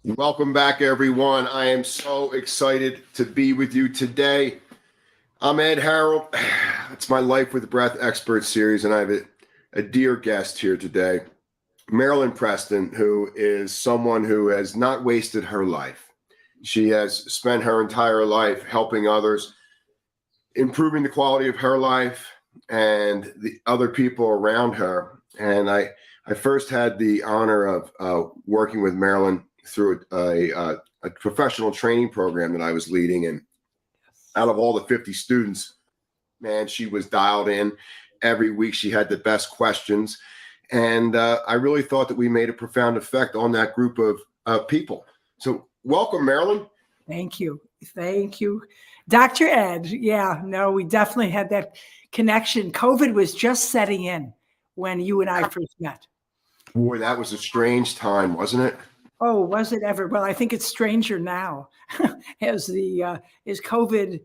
Welcome back, everyone. I am so excited to be with you today. I'm Ed Harold. It's my Life with Breath Expert series, and I have a dear guest here today, Marilynn Preston, who is someone who has not wasted her life. She has spent her entire life helping others, improving the quality of her life and the other people around her. And I first had the honor of working with Marilynn through a professional training program that I was leading. And out of all the 50 students, man, she was dialed in. Every week she had the best questions. And I really thought that we made a profound effect on that group of people. So welcome, Marilynn. Thank you. Thank you. Dr. Ed. Yeah, no, we definitely had that connection. COVID was just setting in when you and I first met. Boy, that was a strange time, wasn't it? Oh, was it ever? Well, I think it's stranger now as COVID,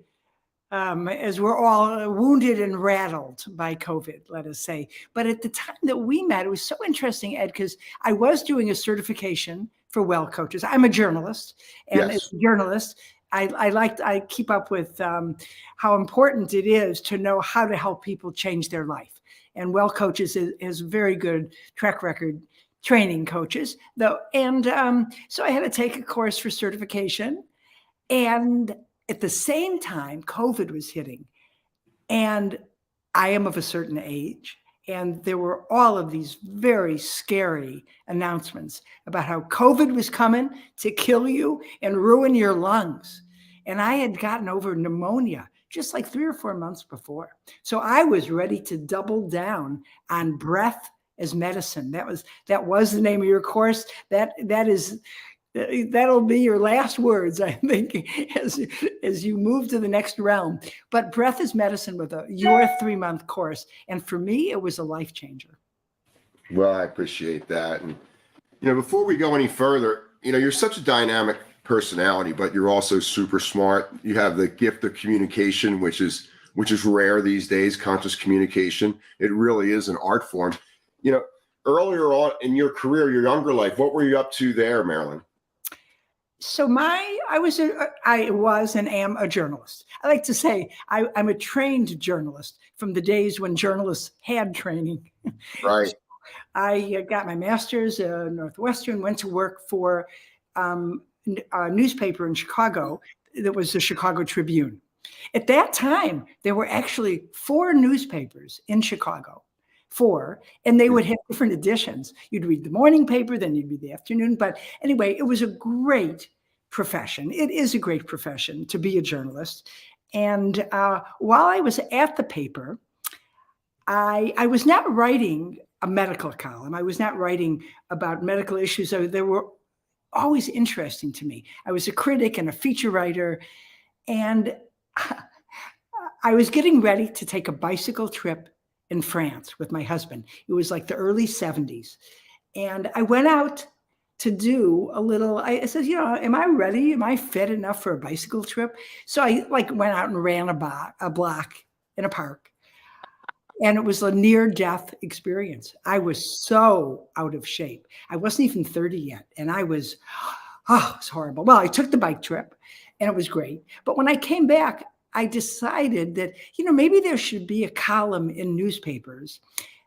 as we're all wounded and rattled by COVID, let us say. But at the time that we met, it was so interesting, Ed, because I was doing a certification for well coaches. I'm a journalist, and Yes. as a journalist, I keep up with how important it is to know how to help people change their life. And well coaches is a very good track record training coaches, though. And so I had to take a course for certification. And at the same time, COVID was hitting. And I am of a certain age. And there were all of these very scary announcements about how COVID was coming to kill you and ruin your lungs. And I had gotten over pneumonia just like 3 or 4 months before. So I was ready to double down on breath as medicine. That was the name of your course. That'll be your last words, I think, as you move to the next realm. But breath is medicine with your 3-month course. And for me, it was a life changer. Well, I appreciate that. And, before we go any further, you're such a dynamic personality, but you're also super smart. You have the gift of communication, which is rare these days, conscious communication. It really is an art form. Earlier on in your career, your younger life, what were you up to there, Marilynn? So I was and am a journalist. I like to say I'm a trained journalist from the days when journalists had training. Right. I got my master's at Northwestern, went to work for a newspaper in Chicago that was the Chicago Tribune. At that time, there were actually 4 newspapers in Chicago. 4, and they would have different editions. You'd read the morning paper, then you'd read the afternoon. But anyway, it was a great profession. It is a great profession to be a journalist. And while I was at the paper, I was not writing a medical column. I was not writing about medical issues. They were always interesting to me. I was a critic and a feature writer, and I was getting ready to take a bicycle trip in France with my husband. It was like the early 70s. And I went out to do a little, I said, am I ready? Am I fit enough for a bicycle trip? So I went out and ran a block in a park. And it was a near-death experience. I was so out of shape. I wasn't even 30 yet. And it was horrible. Well, I took the bike trip and it was great. But when I came back, I decided that, maybe there should be a column in newspapers,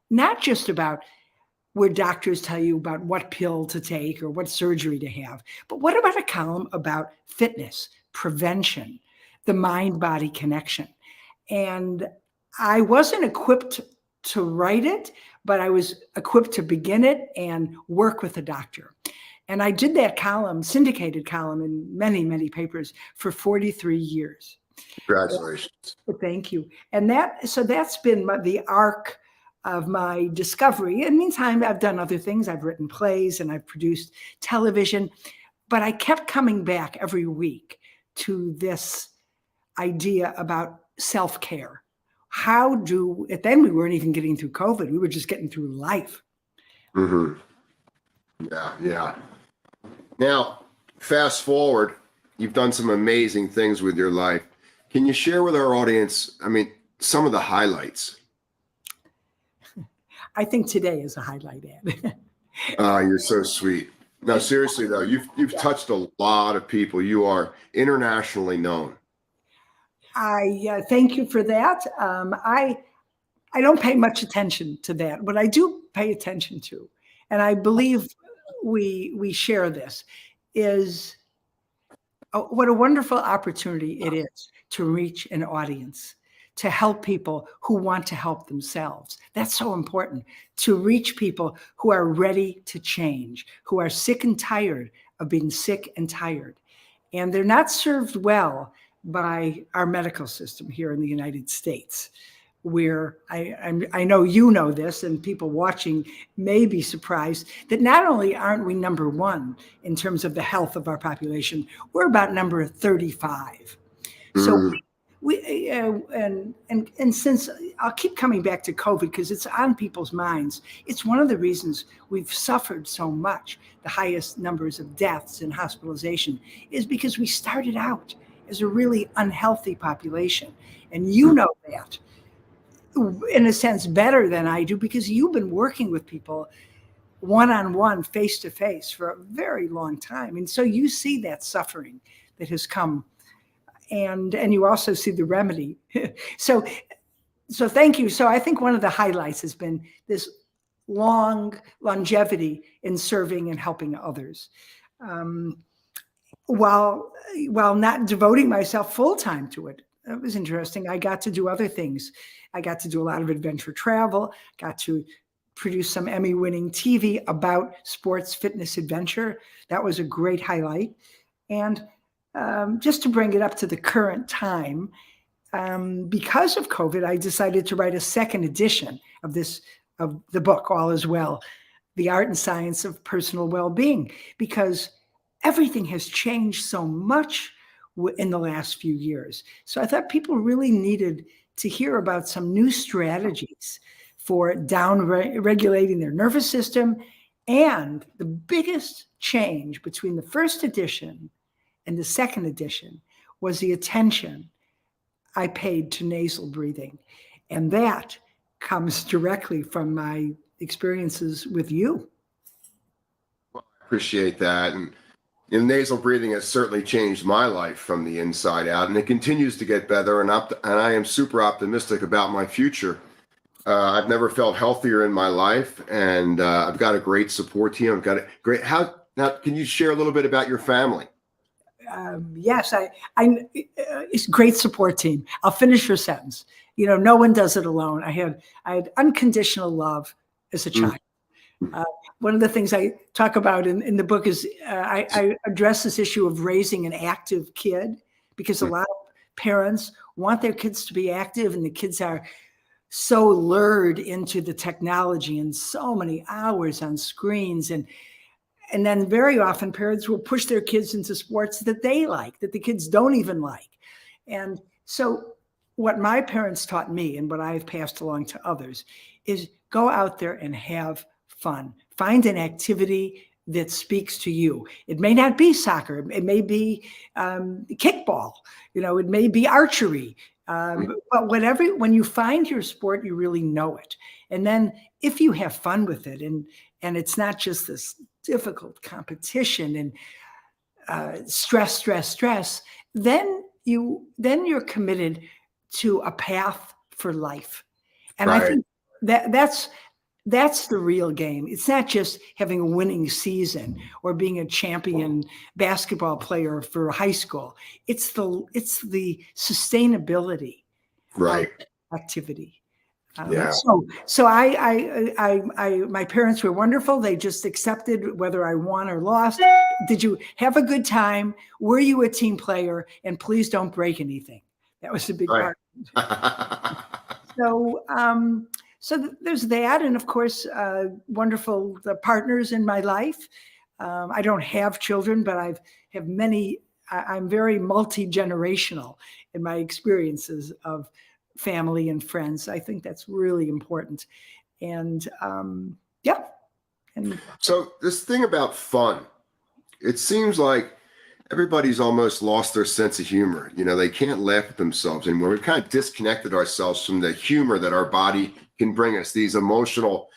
not just about where doctors tell you about what pill to take or what surgery to have, but what about a column about fitness, prevention, the mind-body connection? And I wasn't equipped to write it, but I was equipped to begin it and work with a doctor. And I did that column, syndicated column in many, many papers for 43 years. Congratulations. Thank you. And that's been the arc of my discovery. In the meantime, I've done other things. I've written plays and I've produced television, but I kept coming back every week to this idea about self-care. Then we weren't even getting through COVID. We were just getting through life. Mm-hmm. Yeah. Now, fast forward, you've done some amazing things with your life. Can you share with our audience, some of the highlights? I think today is a highlight, Ed. Oh, you're so sweet. No, seriously though, you've touched a lot of people. You are internationally known. I thank you for that. I don't pay much attention to that. What I do pay attention to, and I believe we share this, is what a wonderful opportunity it is to reach an audience, to help people who want to help themselves. That's so important, to reach people who are ready to change, who are sick and tired of being sick and tired. And they're not served well by our medical system here in the United States, where I know you know this, and people watching may be surprised that not only aren't we number one in terms of the health of our population, we're about number 35. So and since I'll keep coming back to COVID because it's on people's minds, it's one of the reasons we've suffered so much. The highest numbers of deaths and hospitalization is because we started out as a really unhealthy population. And you know that in a sense better than I do because you've been working with people one-on-one, face-to-face for a very long time. And so you see that suffering that has come, and you also see the remedy. So thank you. So I think one of the highlights has been this longevity in serving and helping others, while not devoting myself full-time to it. It was interesting. I got to do other things. I got to do a lot of adventure travel, got to produce some Emmy-winning TV about sports, fitness, adventure. That was a great highlight. And just to bring it up to the current time, because of COVID, I decided to write a second edition of the book, All Is Well, The Art and Science of Personal Well-Being, because everything has changed so much in the last few years. So I thought people really needed to hear about some new strategies for regulating their nervous system. And the biggest change between the first edition and the second edition was the attention I paid to nasal breathing. And that comes directly from my experiences with you. Well, I appreciate that. And nasal breathing has certainly changed my life from the inside out, and it continues to get better. And I am super optimistic about my future. I've never felt healthier in my life, and I've got a great support team. I've got a great. Now, can you share a little bit about your family? Yes, it's a great support team. I'll finish your sentence. No one does it alone. I had unconditional love as a child. One of the things I talk about in the book is I address this issue of raising an active kid, because a lot of parents want their kids to be active, and the kids are so lured into the technology and so many hours on screens. And then very often parents will push their kids into sports that they like, that the kids don't even like. And so what my parents taught me and what I've passed along to others is go out there and have fun. Find an activity that speaks to you. It may not be soccer. It may be kickball. It may be archery. But when you find your sport, you really know it. And then if you have fun with it, and it's not just this difficult competition and stress, then you're committed to a path for life. And right. I think that's the real game. It's not just having a winning season or being a champion basketball player for high school. It's the sustainability right. of activity. Yeah. So my parents were wonderful. They just accepted whether I won or lost. Did you have a good time? Were you a team player? And please don't break anything. That was a big part. So there's that. And of course, wonderful partners in my life. I don't have children, but I have many. I'm very multi-generational in my experiences of family and friends. I think that's really important. And yeah. And so this thing about fun, it seems like everybody's almost lost their sense of humor. They can't laugh at themselves anymore. We've kind of disconnected ourselves from the humor that our body can bring us, these emotional,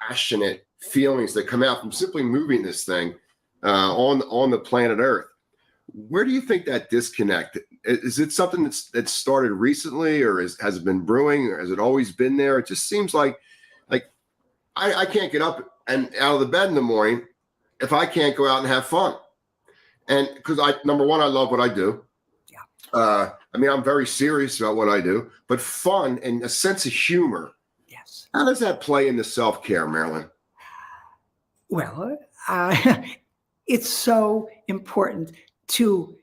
passionate feelings that come out from simply moving this thing. on the planet Earth. Where do you think that disconnect is? It something that's started recently, or has it been brewing, or has it always been there? It just seems like I can't get up and out of the bed in the morning if I can't go out and have fun. And because number one, I love what I do. Yeah. I mean, I'm very serious about what I do, but fun and a sense of humor. Yes. How does that play into self-care, Marilynn? Well, it's so important to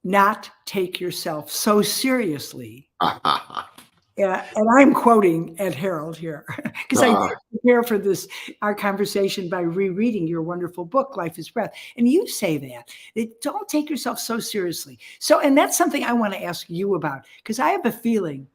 not take yourself so seriously. Yeah, and I'm quoting Ed Harold here because I did prepare for our conversation by rereading your wonderful book, Life is Breath. And you say that don't take yourself so seriously. So, and that's something I want to ask you about, because I have a feeling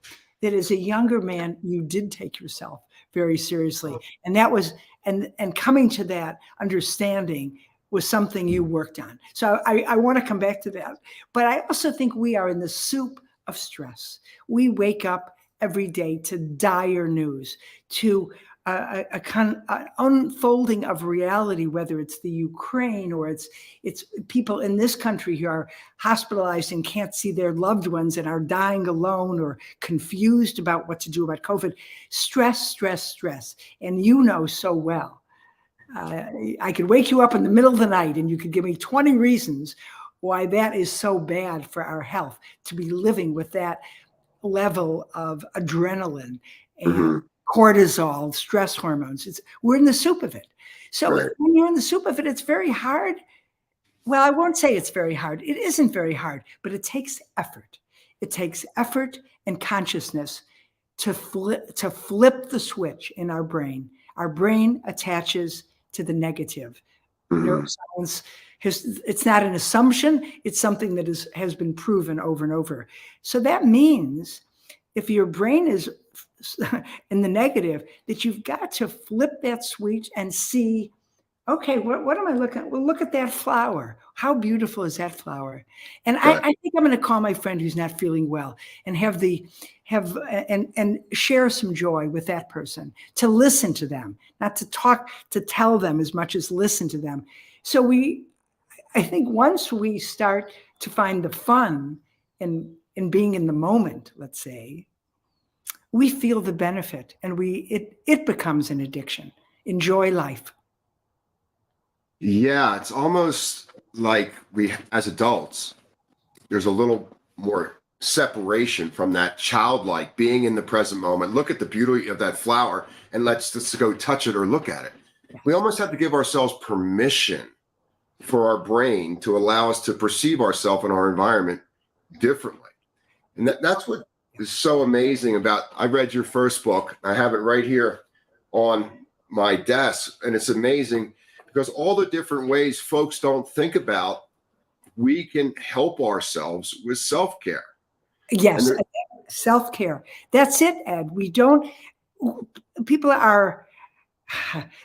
that as a younger man, you did take yourself very seriously. And that was, and coming to that understanding was something you worked on. So I want to come back to that. But I also think we are in the soup of stress. We wake up every day to dire news, to an unfolding of reality, whether it's the Ukraine or it's people in this country who are hospitalized and can't see their loved ones and are dying alone or confused about what to do about COVID. Stress, stress, stress. And you know so well. I could wake you up in the middle of the night and you could give me 20 reasons why that is so bad for our health, to be living with that level of adrenaline and cortisol, stress hormones. We're in the soup of it. So when you're in the soup of it, it's very hard. Well, I won't say it's very hard. It isn't very hard, but it takes effort. It takes effort and consciousness to flip the switch in our brain. Our brain attaches to the negative. Neuroscience, it's not an assumption. It's something that has been proven over and over. So that means if your brain is in the negative, that you've got to flip that switch and see, okay, what am I looking at? Well, look at that flower. How beautiful is that flower? And I think I'm going to call my friend who's not feeling well and and share some joy with that person, to listen to them, not to talk, to tell them as much as listen to them. So I think once we start to find the fun in being in the moment, let's say, we feel the benefit, and it becomes an addiction. Enjoy life. Yeah, it's almost like we, as adults, there's a little more separation from that childlike being in the present moment. Look at the beauty of that flower and let's just go touch it or look at it. We almost have to give ourselves permission for our brain to allow us to perceive ourselves and our environment differently. And that's what is so amazing about, I read your first book. I have it right here on my desk, and it's amazing because all the different ways folks don't think about, we can help ourselves with self-care. Yes, self-care. That's it, Ed. People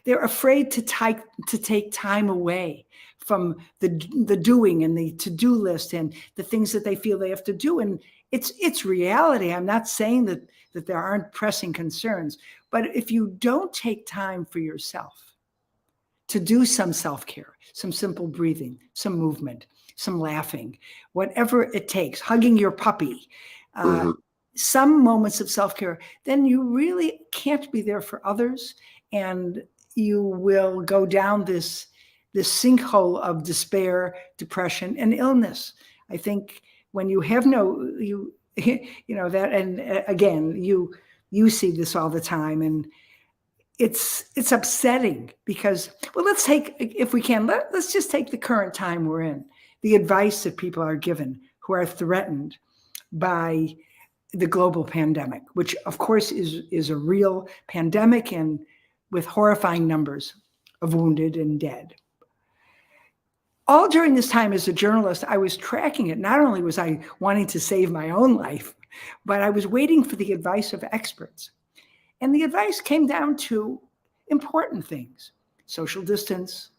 they're afraid to take time away from the doing and the to-do list and the things that they feel they have to do. And it's reality. I'm not saying that there aren't pressing concerns, but if you don't take time for yourself to do some self-care, some simple breathing, some movement, some laughing, whatever it takes, hugging your puppy, some moments of self-care, then you really can't be there for others, and you will go down this sinkhole of despair, depression, and illness. I think when you have you know that, and again, you see this all the time, and it's upsetting because, well, let's just take the current time we're in, the advice that people are given who are threatened by the global pandemic, which of course is a real pandemic and with horrifying numbers of wounded and dead. All during this time as a journalist, I was tracking it. Not only was I wanting to save my own life, but I was waiting for the advice of experts. And the advice came down to important things: social distance,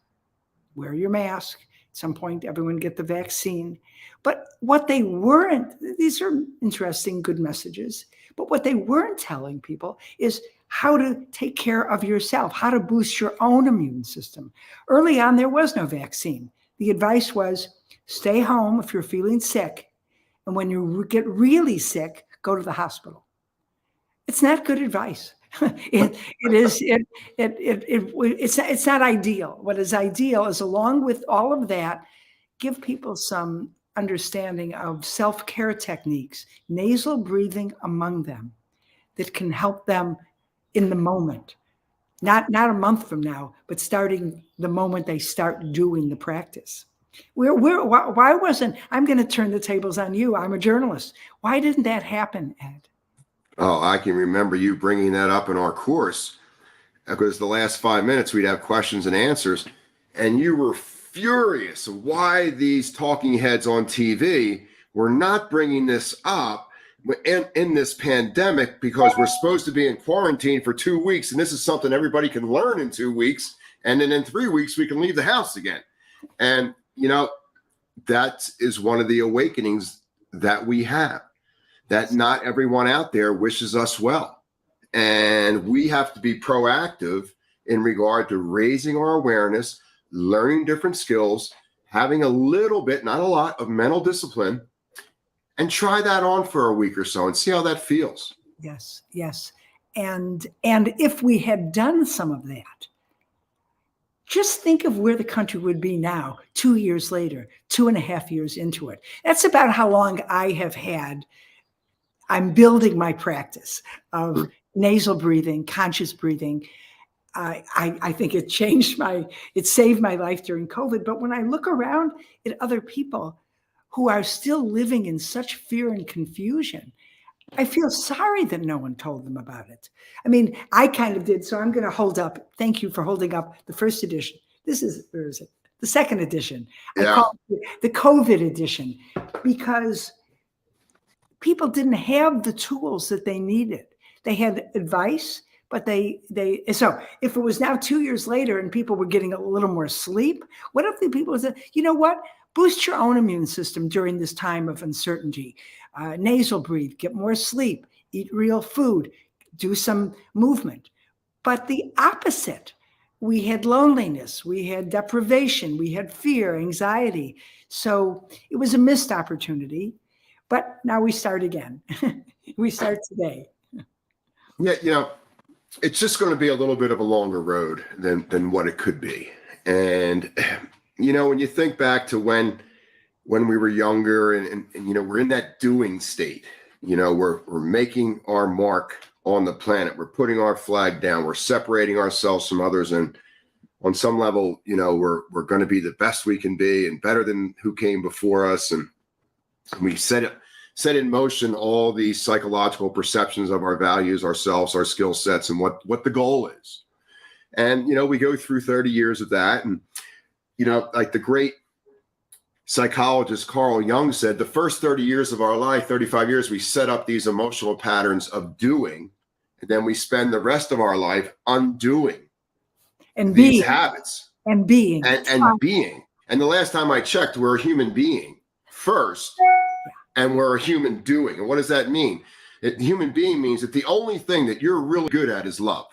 wear your mask, at some point everyone get the vaccine. But what they weren't, these are interesting, good messages, but what they weren't telling people is how to take care of yourself, how to boost your own immune system. Early on, there was no vaccine. The advice was stay home if you're feeling sick. And when you get really sick, go to the hospital. It's not good advice. It's not ideal. What is ideal is, along with all of that, give people some understanding of self-care techniques, nasal breathing among them, that can help them in the moment. Not a month from now, but starting the moment they start doing the practice. Why wasn't, I'm going to turn the tables on you. I'm a journalist. Why didn't that happen, Ed? Oh, I can remember you bringing that up in our course, because the last 5 minutes we'd have questions and answers, and you were furious why these talking heads on TV were not bringing this up in this pandemic, because we're supposed to be in quarantine for 2 weeks, and this is something everybody can learn in 2 weeks, and then in 3 weeks we can leave the house again. And that is one of the awakenings that we have, that not everyone out there wishes us well. And we have to be proactive in regard to raising our awareness, learning different skills, having a little bit, not a lot, of mental discipline, and try that on for a week or so and see how that feels. Yes, yes. And if we had done some of that, just think of where the country would be now, 2 years later, 2.5 years into it. That's about how long I have had. I'm building my practice of nasal breathing, conscious breathing. I think it saved my life during COVID. But when I look around at other people who are still living in such fear and confusion, I feel sorry that no one told them about it. I mean, I kind of did. So I'm going to hold up. Thank you for holding up the first edition. Where is it? The second edition. Yeah. I call it the COVID edition, because people didn't have the tools that they needed. They had advice, but so if it was now 2 years later and people were getting a little more sleep, what if the people said, you know what? Boost your own immune system during this time of uncertainty. Nasal breathe, get more sleep, eat real food, do some movement. But the opposite, we had loneliness, we had deprivation, we had fear, anxiety. So it was a missed opportunity. But now we start again. We start today. Yeah, it's just going to be a little bit of a longer road than what it could be. And when you think back to when we were younger and we're in that doing state, we're making our mark on the planet, we're putting our flag down, we're separating ourselves from others, and on some level, we're going to be the best we can be and better than who came before us. And we set in motion all these psychological perceptions of our values, ourselves, our skill sets, and what the goal is. And we go through 30 years of that, and like the great psychologist Carl Jung said, the first 30 years of our life, 35 years, we set up these emotional patterns of doing, and then we spend the rest of our life undoing and these being, habits and being and being. And the last time I checked, we're a human being first, and we're a human doing. And what does that mean? Human being means that the only thing that you're really good at is love.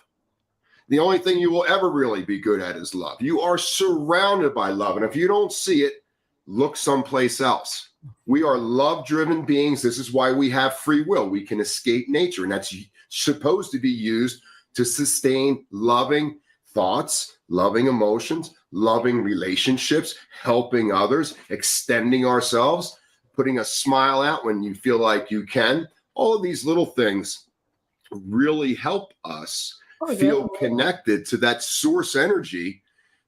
The only thing you will ever really be good at is love. You are surrounded by love. And if you don't see it, look someplace else. We are love-driven beings. This is why we have free will. We can escape nature. And that's supposed to be used to sustain loving thoughts, loving emotions, loving relationships, helping others, extending ourselves, putting a smile out when you feel like you can. All of these little things really help us feel connected to that source energy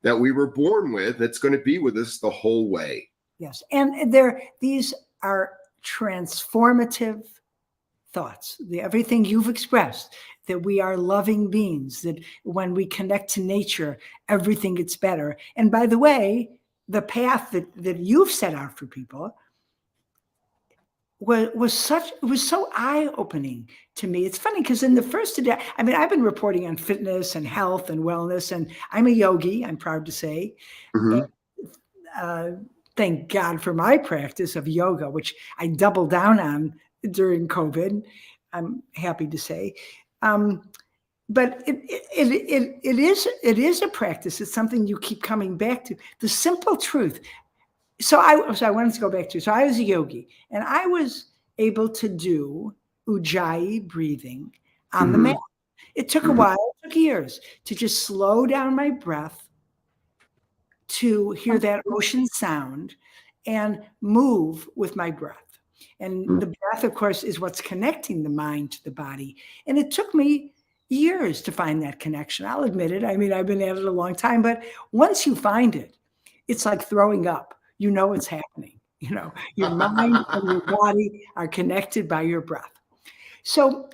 that we were born with, that's going to be with us the whole way. Yes. And these are transformative thoughts. Everything you've expressed, that we are loving beings, that when we connect to nature, everything gets better. And by the way, the path that you've set out for people was so eye-opening to me. It's funny because in the first day, I mean, I've been reporting on fitness and health and wellness, and I'm a yogi, I'm proud to say. Mm-hmm. Thank God for my practice of yoga, which I doubled down on during COVID, I'm happy to say. But it is a practice. It's something you keep coming back to. The simple truth, so I wanted to go back to, so I was a yogi and I was able to do ujjayi breathing on the mat. It took a while, it took years to just slow down my breath, to hear that ocean sound and move with my breath. And the breath, of course, is what's connecting the mind to the body. And it took me years to find that connection. I'll admit it. I mean, I've been at it a long time, but once you find it, it's like throwing up. You know it's happening. You know, your mind and your body are connected by your breath. So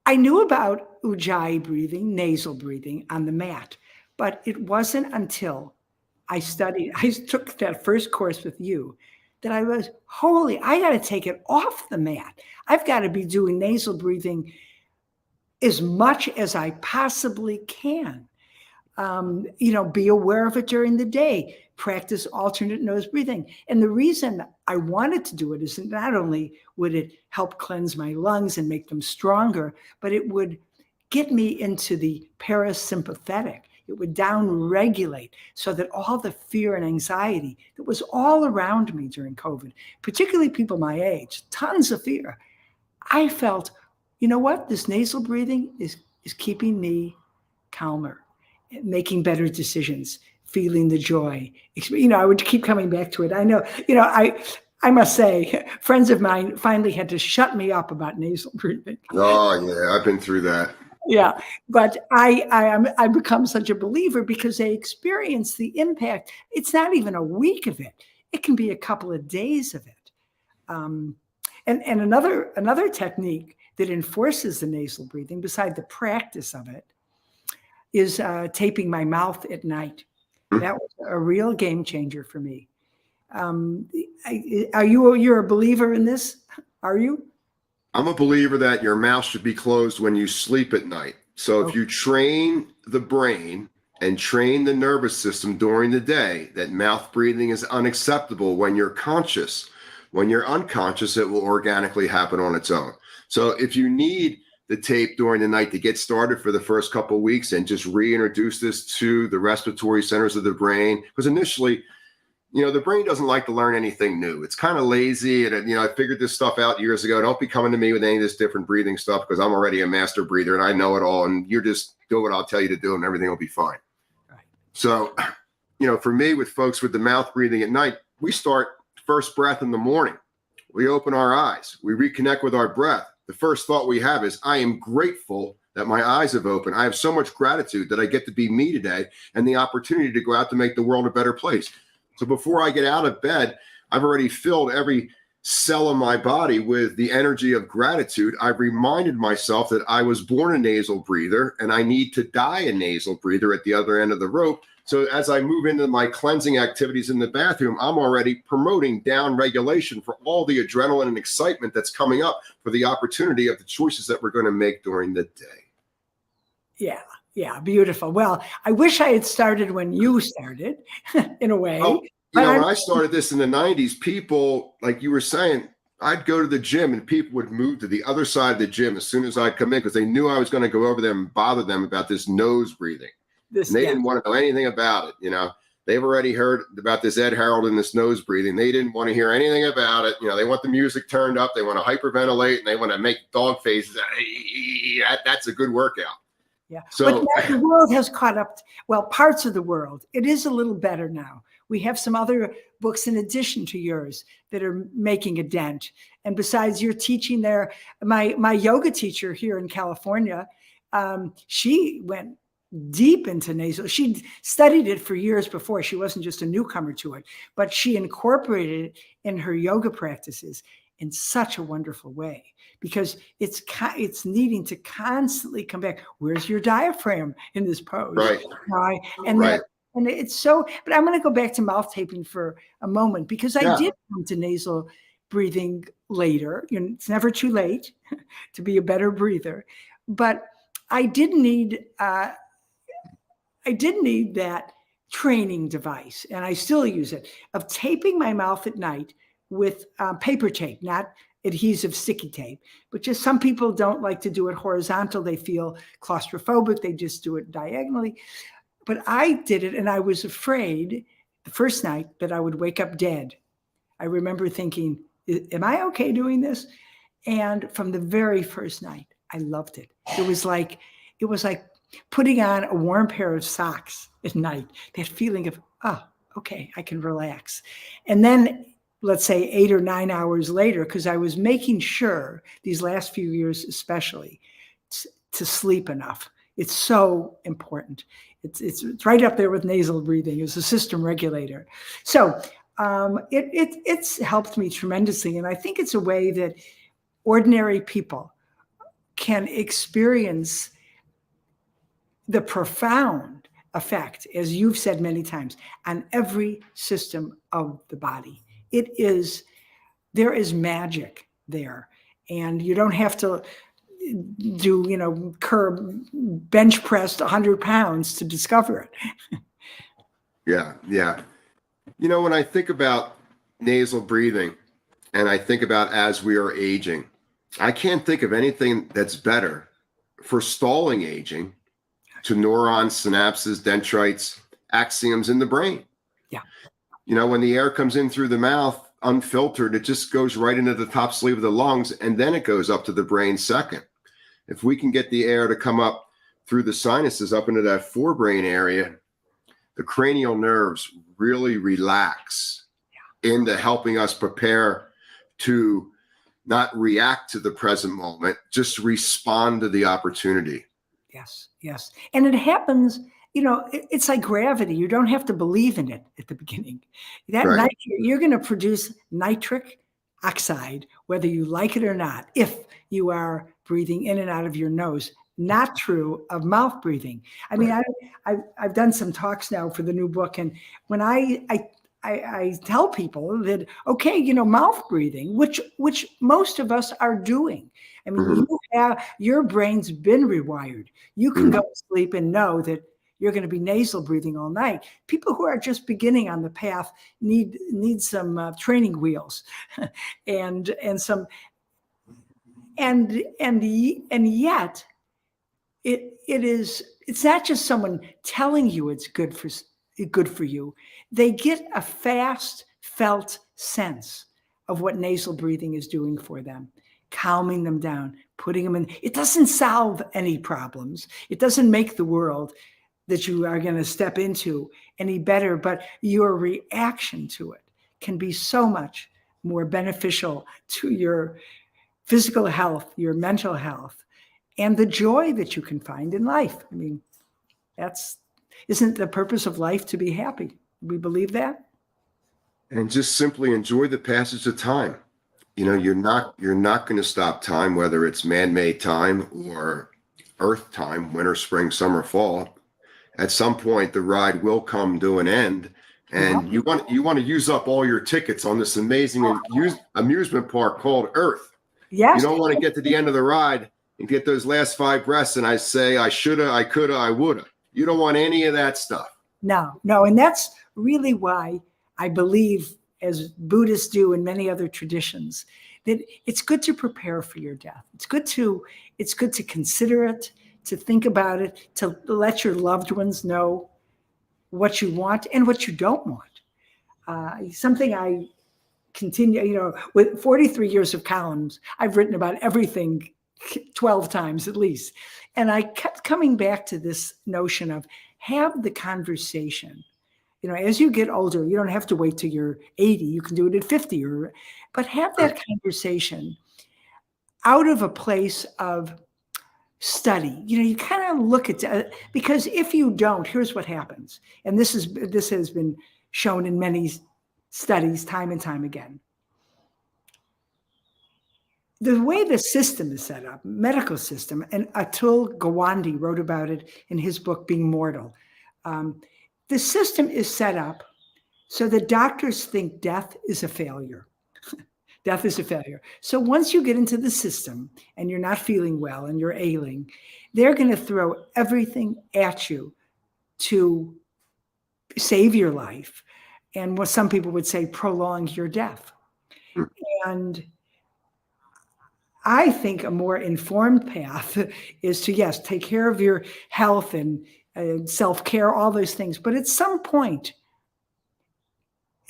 I knew about ujjayi breathing, nasal breathing on the mat, but it wasn't until I took that first course with you that I was, holy, I got to take it off the mat. I've got to be doing nasal breathing as much as I possibly can. Be aware of it during the day, practice alternate nose breathing. And the reason I wanted to do it is not only would it help cleanse my lungs and make them stronger, but it would get me into the parasympathetic. It would down-regulate so that all the fear and anxiety that was all around me during COVID, particularly people my age, tons of fear, I felt, you know what? This nasal breathing is keeping me calmer, making better decisions, feeling the joy. I would keep coming back to it. I know, I must say, friends of mine finally had to shut me up about nasal breathing. Oh yeah, I've been through that. Yeah, but I become such a believer because they experience the impact. It's not even a week of it; it can be a couple of days of it. And another technique that enforces the nasal breathing, beside the practice of it, is taping my mouth at night. That was a real game changer for me. You're a believer in this? Are you? I'm a believer that your mouth should be closed when you sleep at night. So if you train the brain and train the nervous system during the day, that mouth breathing is unacceptable when you're conscious. When you're unconscious, it will organically happen on its own. So if you need the tape during the night to get started for the first couple of weeks and just reintroduce this to the respiratory centers of the brain, because initially, the brain doesn't like to learn anything new. It's kind of lazy. And, I figured this stuff out years ago. Don't be coming to me with any of this different breathing stuff because I'm already a master breather and I know it all. And you're just do what I'll tell you to do and everything will be fine. Right. So, for me, with folks with the mouth breathing at night, we start first breath in the morning. We open our eyes. We reconnect with our breath. The first thought we have is, I am grateful that my eyes have opened. I have so much gratitude that I get to be me today and the opportunity to go out to make the world a better place. So before I get out of bed, I've already filled every cell in my body with the energy of gratitude. I've reminded myself that I was born a nasal breather and I need to die a nasal breather at the other end of the rope. So as I move into my cleansing activities in the bathroom, I'm already promoting down regulation for all the adrenaline and excitement that's coming up for the opportunity of the choices that we're going to make during the day. Yeah, beautiful. Well, I wish I had started when you started, in a way. Oh, when I started this in the 90s, people, like you were saying, I'd go to the gym and people would move to the other side of the gym as soon as I'd come in because they knew I was going to go over there and bother them about this nose breathing. And they didn't want to know anything about it. They've already heard about this Ed Harold and this nose breathing. They didn't want to hear anything about it. They want the music turned up. They want to hyperventilate and they want to make dog faces. That's a good workout. Yeah. So but the world has caught up. Well, parts of the world. It is a little better now. We have some other books in addition to yours that are making a dent. And besides your teaching there, my yoga teacher here in California, she went deep into nasal. She studied it for years before. She wasn't just a newcomer to it, but she incorporated it in her yoga practices in such a wonderful way because it's needing to constantly come back. Where's your diaphragm in this pose? Right. And it's so, but I'm going to go back to mouth taping for a moment because I did come to nasal breathing later. It's never too late to be a better breather, but I did need that training device, and I still use it, of taping my mouth at night with paper tape, not adhesive sticky tape, but just some people don't like to do it horizontal. They feel claustrophobic. They just do it diagonally. But I did it, and I was afraid the first night that I would wake up dead, I remember thinking, am I okay doing this? And from the very first night, I loved it. It was like putting on a warm pair of socks at night, that feeling of, oh, okay, I can relax. And then let's say 8 or 9 hours later, because I was making sure these last few years, especially, to sleep enough. It's so important. It's right up there with nasal breathing. It's a system regulator. So it's helped me tremendously. And I think it's a way that ordinary people can experience the profound effect, as you've said many times, on every system of the body. There is magic there. And you don't have to do, bench press 100 pounds to discover it. Yeah, yeah. When I think about nasal breathing and I think about as we are aging, I can't think of anything that's better for stalling aging to neurons, synapses, dendrites, axioms in the brain. Yeah. When the air comes in through the mouth, unfiltered, it just goes right into the top sleeve of the lungs, and then it goes up to the brain second. If we can get the air to come up through the sinuses up into that forebrain area, the cranial nerves really relax into helping us prepare to not react to the present moment, just respond to the opportunity. Yes, yes. And it happens, it's like gravity. You don't have to believe in it at the beginning. That Right. night, you're going to produce nitric oxide, whether you like it or not, if you are breathing in and out of your nose. Not true of mouth breathing. I mean, I've done some talks now for the new book, and when I tell people that, okay, mouth breathing, which most of us are doing. I mean, your brain's been rewired. You can go to sleep and know that you're going to be nasal breathing all night. People who are just beginning on the path need some training wheels, and yet it's not just someone telling you it's good for you. They get a fast felt sense of what nasal breathing is doing for them, calming them down, putting them in. It doesn't solve any problems. It doesn't make the world that you are going to step into any better, but your reaction to it can be so much more beneficial to your physical health, your mental health, and the joy that you can find in life. I mean, isn't the purpose of life to be happy? We believe that? And just simply enjoy the passage of time. You're not going to stop time, whether it's man-made time or earth time, winter, spring, summer, fall. At some point, the ride will come to an end, and you want to use up all your tickets on this amazing amusement park called Earth. Yes. You don't want to get to the end of the ride and get those last 5 breaths, and I say, I shoulda, I coulda, I woulda. You don't want any of that stuff. No. And that's really why I believe, as Buddhists do in many other traditions, that it's good to prepare for your death. It's good to consider it, to think about it, to let your loved ones know what you want and what you don't want. Something I continue, with 43 years of columns, I've written about everything 12 times at least. And I kept coming back to this notion of have the conversation. As you get older, you don't have to wait till you're 80. You can do it at 50, but have that conversation out of a place of study. You kind of look at, because if you don't, here's what happens. And this has been shown in many studies time and time again. The way the system is set up, medical system, and Atul Gawande wrote about it in his book, Being Mortal. The system is set up so that doctors think death is a failure. Death is a failure. So once you get into the system and you're not feeling well and you're ailing, they're going to throw everything at you to save your life. And what some people would say, prolong your death. And I think a more informed path is to, yes, take care of your health and self-care, all those things. But at some point,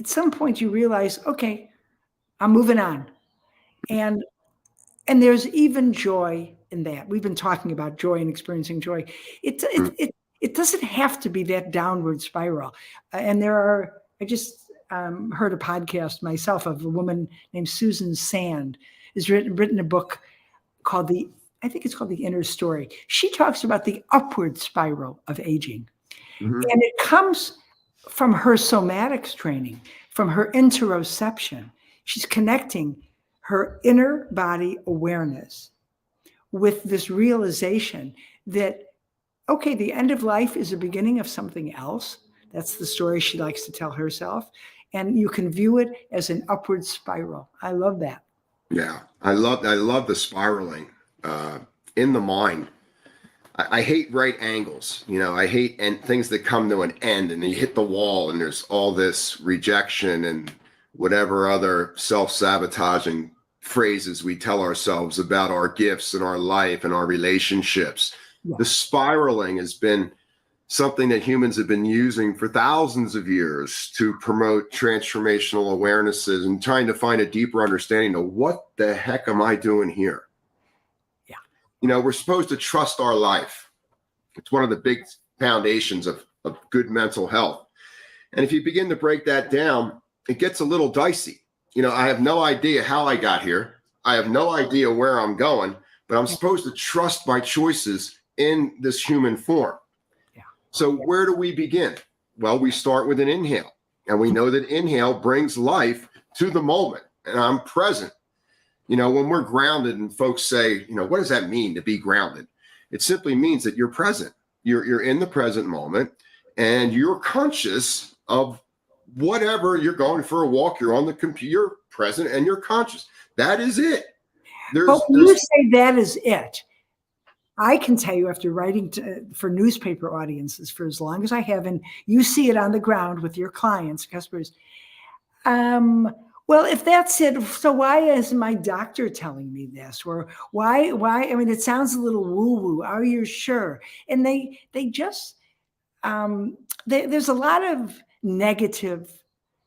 at some point you realize, okay, I'm moving on. And there's even joy in that. We've been talking about joy and experiencing joy. It doesn't have to be that downward spiral. I just heard a podcast myself of a woman named Susan Sand has written a book called I think it's called The Inner Story. She talks about the upward spiral of aging. And it comes from her somatics training, from her interoception. She's connecting her inner body awareness with this realization that, okay, the end of life is the beginning of something else. That's the story she likes to tell herself. And you can view it as an upward spiral. I love that. Yeah, I love the spiraling in the mind. I hate right angles. I hate things that come to an end and you hit the wall and there's all this rejection and whatever other self-sabotaging phrases we tell ourselves about our gifts and our life and our relationships. Yeah. The spiraling has been something that humans have been using for thousands of years to promote transformational awarenesses and trying to find a deeper understanding of what the heck am I doing here? Yeah. We're supposed to trust our life. It's one of the big foundations of good mental health. And if you begin to break that down, it gets a little dicey. I have no idea how I got here. I have no idea where I'm going, but I'm supposed to trust my choices in this human form. Yeah. So where do we begin? Well, we start with an inhale, and we know that inhale brings life to the moment, and I'm present. When we're grounded and folks say, what does that mean to be grounded? It simply means that you're present. You're in the present moment, and you're conscious of whatever. You're going for a walk, you're on the computer, you're present and you're conscious. That is it. But when you say that is it, I can tell you after writing for newspaper audiences for as long as I have, and you see it on the ground with your clients, customers. Well, if that's it, so why is my doctor telling me this? Or why, I mean, it sounds a little woo-woo. Are you sure? And they just, there's a lot of negative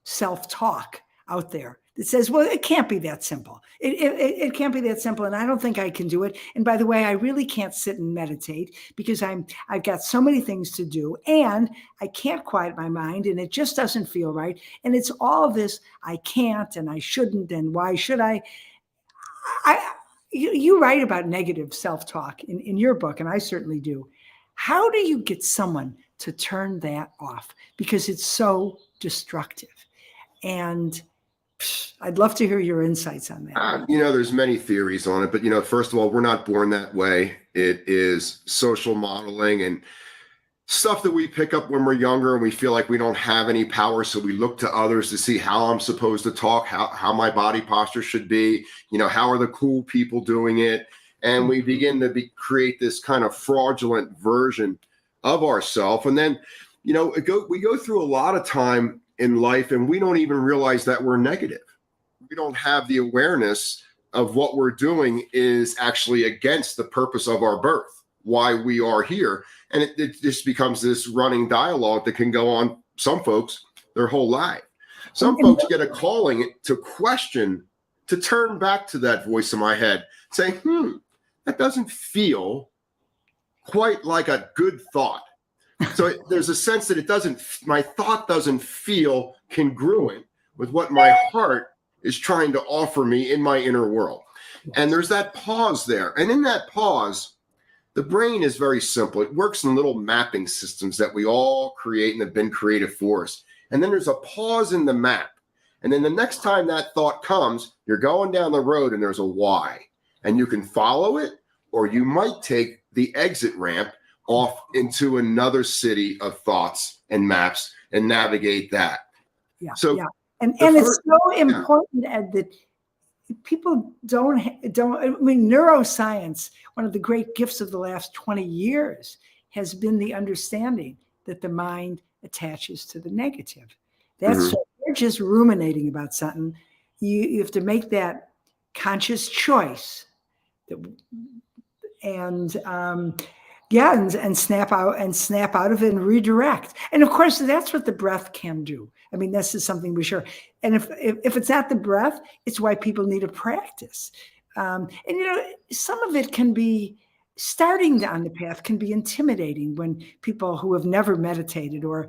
self-talk out there that says, well, it can't be that simple. It can't be that simple. And I don't think I can do it. And by the way, I really can't sit and meditate because I've got so many things to do and I can't quiet my mind and it just doesn't feel right. And it's all this, I can't and I shouldn't and why should I? You write about negative self-talk in your book, and I certainly do. How do you get someone to turn that off? Because it's so destructive. And I'd love to hear your insights on that. There's many theories on it, but first of all, we're not born that way. It is social modeling and stuff that we pick up when we're younger and we feel like we don't have any power. So we look to others to see how I'm supposed to talk, how my body posture should be, how are the cool people doing it? And we begin to create this kind of fraudulent version of ourselves. And then, we go through a lot of time in life and we don't even realize that we're negative. We don't have the awareness of what we're doing is actually against the purpose of our birth, why we are here. And it just becomes this running dialogue that can go on, some folks, their whole life. Some folks get a calling to question, to turn back to that voice in my head, saying, that doesn't feel quite like a good thought. So there's a sense that my thought doesn't feel congruent with what my heart is trying to offer me in my inner world. And there's that pause there. And in that pause, the brain is very simple. It works in little mapping systems that we all create and have been created for us. And then there's a pause in the map. And then the next time that thought comes, you're going down the road and there's a why. And you can follow it, or you might take the exit ramp off into another city of thoughts and maps and navigate that. Yeah. So yeah. And it's so important, Ed, that people don't, neuroscience, one of the great gifts of the last 20 years has been the understanding that the mind attaches to the negative. That's so you're just ruminating about something. You have to make that conscious choice. And Yeah, and snap out of it and redirect. And of course, that's what the breath can do. I mean, this is something we share. And if it's not the breath, it's why people need to practice. And some of it can be starting down the path can be intimidating when people who have never meditated or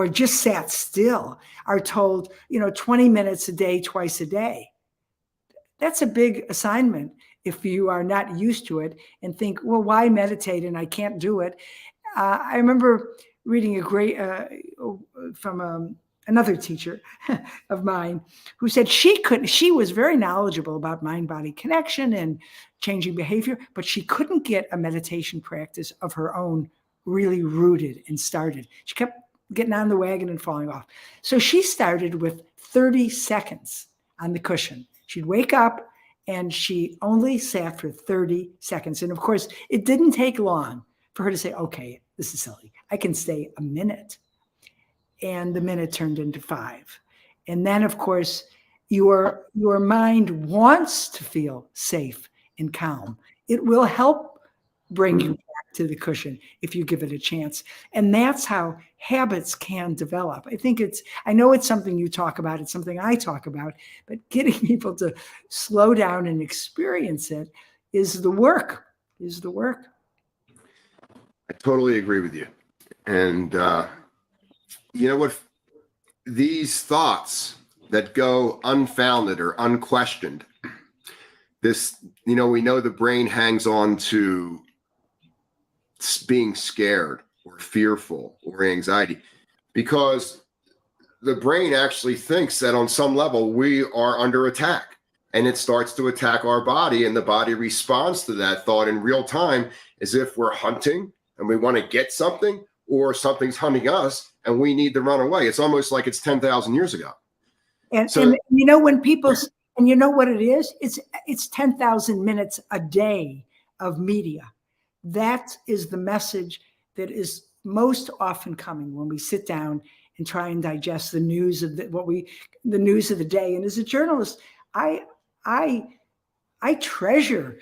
just sat still are told, 20 minutes a day, twice a day. That's a big assignment if you are not used to it and think, well, why meditate and I can't do it? I remember reading a great from another teacher of mine who said she was very knowledgeable about mind-body connection and changing behavior, but she couldn't get a meditation practice of her own really rooted and started. She kept getting on the wagon and falling off. So she started with 30 seconds on the cushion. She'd wake up and she only sat for 30 seconds. And of course, it didn't take long for her to say, okay, this is silly. I can stay a minute. And the minute turned into 5. And then, of course, your mind wants to feel safe and calm. It will help bring you back to the cushion if you give it a chance. And that's how habits can develop. I know it's something you talk about, it's something I talk about, but getting people to slow down and experience it is the work. I totally agree with you. And you know what? These thoughts that go unfounded or unquestioned, we know the brain hangs on to being scared or fearful or anxiety because the brain actually thinks that on some level we are under attack, and it starts to attack our body, and the body responds to that thought in real time as if we're hunting and we want to get something, or something's hunting us and we need to run away. It's almost like it's 10,000 years ago. And So, when people, and you know what it is? It's 10,000 minutes a day of media. That is the message that is most often coming when we sit down and try and digest the news of the news of the day. And as a journalist, I treasure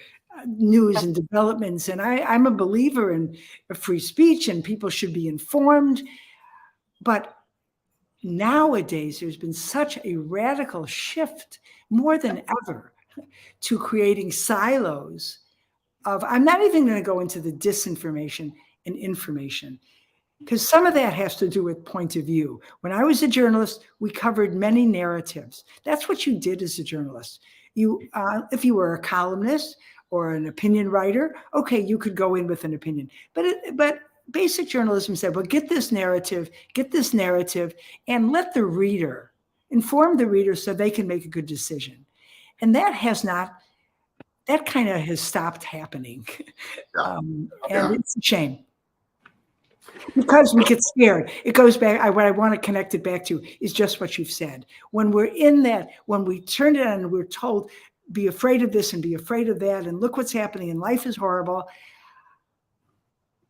news and developments, and I'm a believer in free speech and people should be informed. But nowadays, there's been such a radical shift, more than ever, to creating silos I'm not even going to go into the disinformation and information, because some of that has to do with point of view. When I was a journalist, we covered many narratives. That's what you did as a journalist. If you were a columnist or an opinion writer, okay, you could go in with an opinion. But basic journalism said, well, get this narrative, and let the reader, inform the reader so they can make a good decision. And that kind of has stopped happening. And it's a shame. Because we get scared. It goes back, what I want to connect it back to is just what you've said. When we're in that, when we turn it on and we're told, be afraid of this and be afraid of that, and look what's happening, and life is horrible,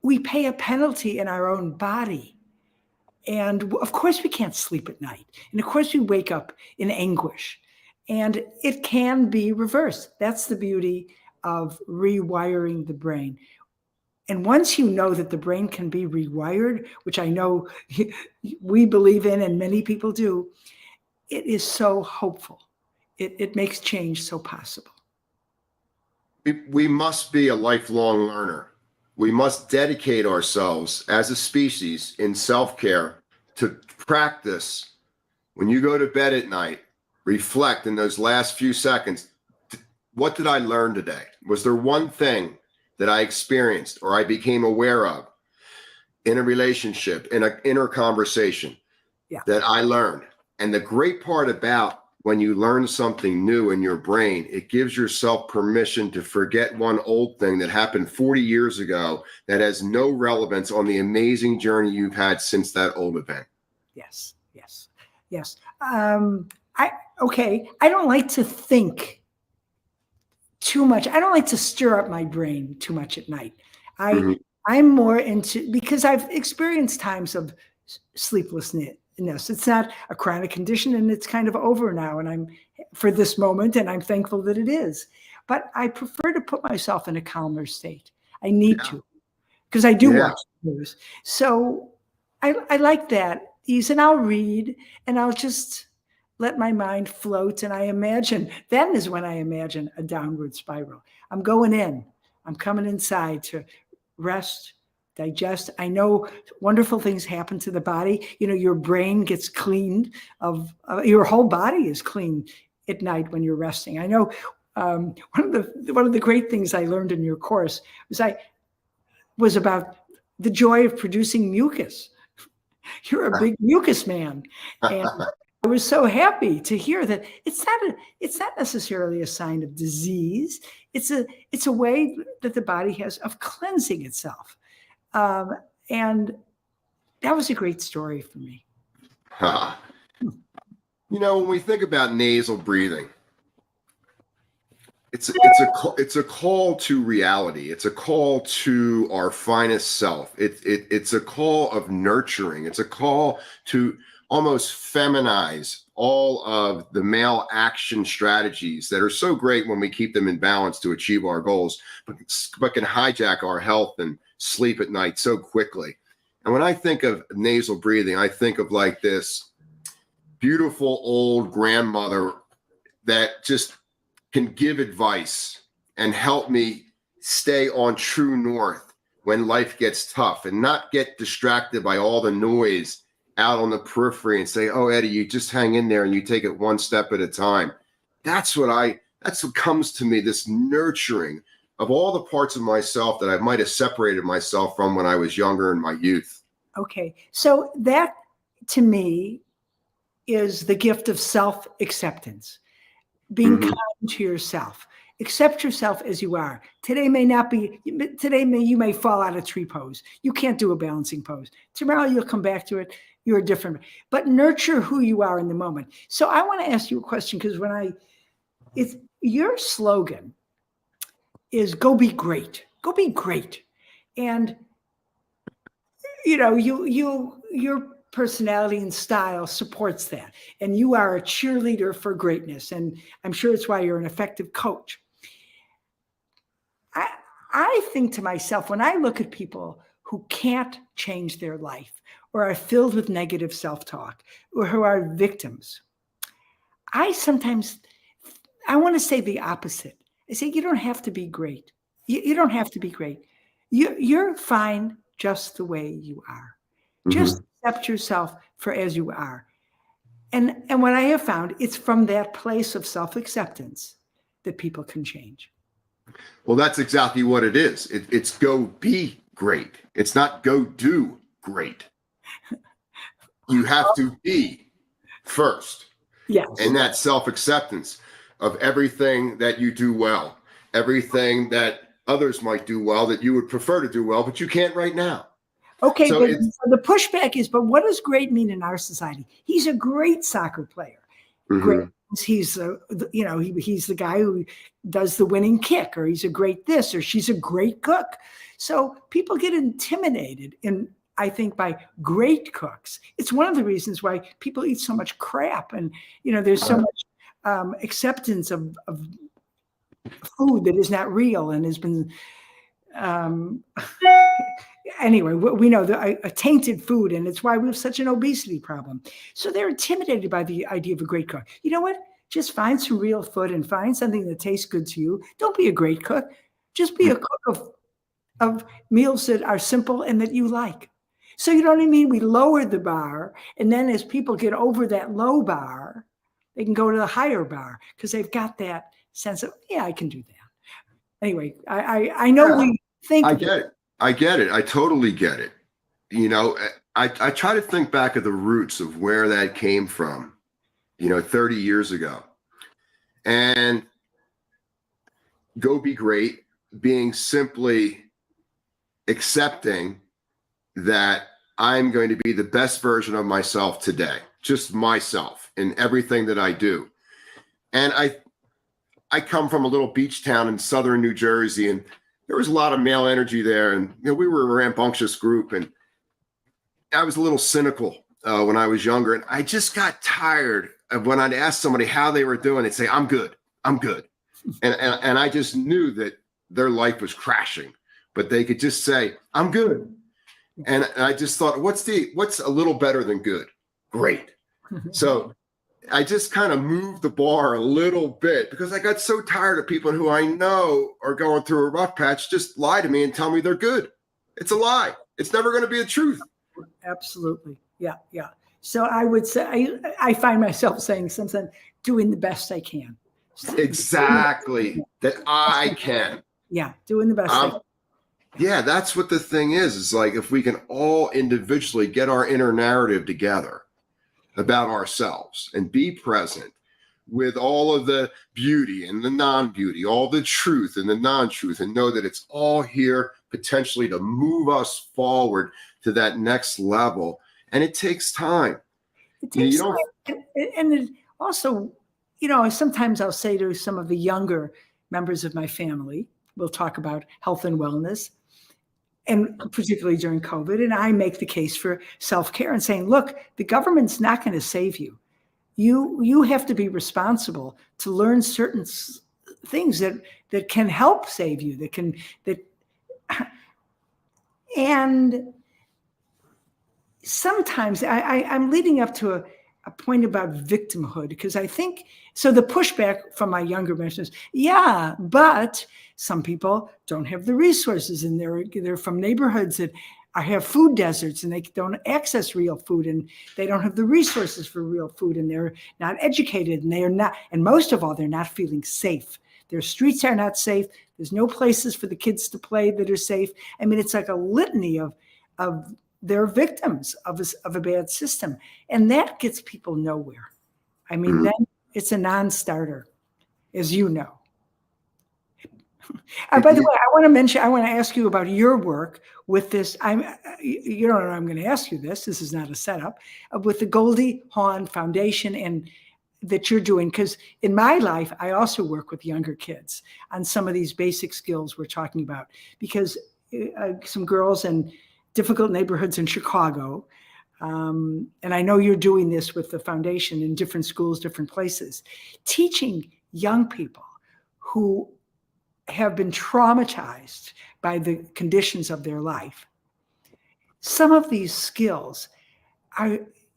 we pay a penalty in our own body. And of course we can't sleep at night. And of course we wake up in anguish. And it can be reversed. That's the beauty of rewiring the brain. And once you know that the brain can be rewired, which I know we believe in and many people do, it is so hopeful. It makes change so possible. we must be a lifelong learner. We must dedicate ourselves as a species in self-care to practice. When you go to bed at night, reflect in those last few seconds. What did I learn today? Was there one thing that I experienced or I became aware of in a relationship, in an inner conversation that I learned? And the great part about when you learn something new in your brain, it gives yourself permission to forget one old thing that happened 40 years ago that has no relevance on the amazing journey you've had since that old event. Yes. I don't like to think too much. I don't like to stir up my brain too much at night. I'm more into, because I've experienced times of sleeplessness. It's not a chronic condition, and it's kind of over now, and I'm for this moment, and I'm thankful that it is. But I prefer to put myself in a calmer state. I need to. because I do Yeah. watch the news. So I like that ease, and I'll read and I'll just let my mind float. And I imagine, then is when I imagine a downward spiral. I'm going in, I'm coming inside to rest, digest. I know wonderful things happen to the body. You know, your brain gets cleaned of, your whole body is clean at night when you're resting. I know one of the great things I learned in your course was about the joy of producing mucus. You're a big mucus man, and I was so happy to hear that it's not necessarily a sign of disease. It's a way that the body has of cleansing itself, and that was a great story for me. Huh. You know, when we think about nasal breathing, it's a call to reality. It's a call to our finest self. It's a call of nurturing. It's a call to almost feminize all of the male action strategies that are so great when we keep them in balance to achieve our goals, but can hijack our health and sleep at night so quickly. And when I think of nasal breathing, I think of like this beautiful old grandmother that just can give advice and help me stay on true north when life gets tough and not get distracted by all the noise out on the periphery and say, oh, Eddie, you just hang in there and you take it one step at a time. That's what comes to me, this nurturing of all the parts of myself that I might have separated myself from when I was younger in my youth. Okay. So that to me is the gift of self-acceptance, being kind to yourself. Accept yourself as you are. Today you may fall out of tree pose. You can't do a balancing pose. Tomorrow you'll come back to it. You're different, but nurture who you are in the moment. So I want to ask you a question, because your slogan is go be great, go be great. And you know, your personality and style supports that. And you are a cheerleader for greatness. And I'm sure it's why you're an effective coach. I think to myself, when I look at people who can't change their life or are filled with negative self-talk or who are victims, I want to say the opposite. I say, you don't have to be great. You don't have to be great. You're fine just the way you are. Just accept yourself for as you are. And what I have found, it's from that place of self-acceptance that people can change. Well, that's exactly what it is. It's go be great. It's not go do great. You have to be first. Yes. And that self-acceptance of everything that you do well, everything that others might do well, that you would prefer to do well, but you can't right now. Okay, so but the pushback is, but what does great mean in our society? He's a great soccer player. Great. He's he's the guy who does the winning kick, or he's a great this, or she's a great cook. So people get intimidated, I think, by great cooks. It's one of the reasons why people eat so much crap, and there's so much acceptance of food that is not real and has been anyway, we know a tainted food, and it's why we have such an obesity problem. So they're intimidated by the idea of a great cook. You know what? Just find some real food and find something that tastes good to you. Don't be a great cook. Just be a cook of meals that are simple and that you like. So you know what I mean? We lower the bar, and then as people get over that low bar, they can go to the higher bar because they've got that sense of, yeah, I can do that. Anyway, I know we think. I get it. I get it. I totally get it. I try to think back of the roots of where that came from, 30 years ago. And go be great, being simply accepting that I'm going to be the best version of myself today, just myself in everything that I do. And I come from a little beach town in southern New Jersey, and there was a lot of male energy there, and we were a rambunctious group, and I was a little cynical when I was younger, and I just got tired of when I'd ask somebody how they were doing, they'd say, I'm good, and I just knew that their life was crashing but they could just say, I'm good. And I just thought, what's a little better than good? Great. So I just kind of moved the bar a little bit because I got so tired of people who I know are going through a rough patch just lie to me and tell me they're good. It's a lie. It's never going to be a truth. Absolutely. Yeah. Yeah. So I would say, I find myself saying something, doing the best I can. Exactly. That I can. Yeah. Doing the best I can. Yeah, that's what the thing is. It's like if we can all individually get our inner narrative together about ourselves and be present with all of the beauty and the non-beauty, all the truth and the non-truth, and know that it's all here potentially to move us forward to that next level. And it takes time. It takes time. And it also, sometimes I'll say to some of the younger members of my family, we'll talk about health and wellness, and particularly during COVID, and I make the case for self-care and saying, look, the government's not going to save you. You have to be responsible to learn certain things that can help save you, and sometimes I'm leading up to a point about victimhood, because I think, so the pushback from my younger mentions, yeah, but some people don't have the resources, and they're from neighborhoods that have food deserts, and they don't access real food, and they don't have the resources for real food, and they're not educated, and most of all, they're not feeling safe. Their streets are not safe. There's no places for the kids to play that are safe. I mean, it's like a litany of they're victims of a bad system. And that gets people nowhere. I mean, then it's a non-starter, as you know. By the way, I want to ask you about your work with this. You don't know I'm going to ask you this. This is not a setup. With the Goldie Hawn Foundation and that you're doing, because in my life, I also work with younger kids on some of these basic skills we're talking about, because some girls in difficult neighborhoods in Chicago, and I know you're doing this with the foundation in different schools, different places, teaching young people who have been traumatized by the conditions of their life. Some of these skills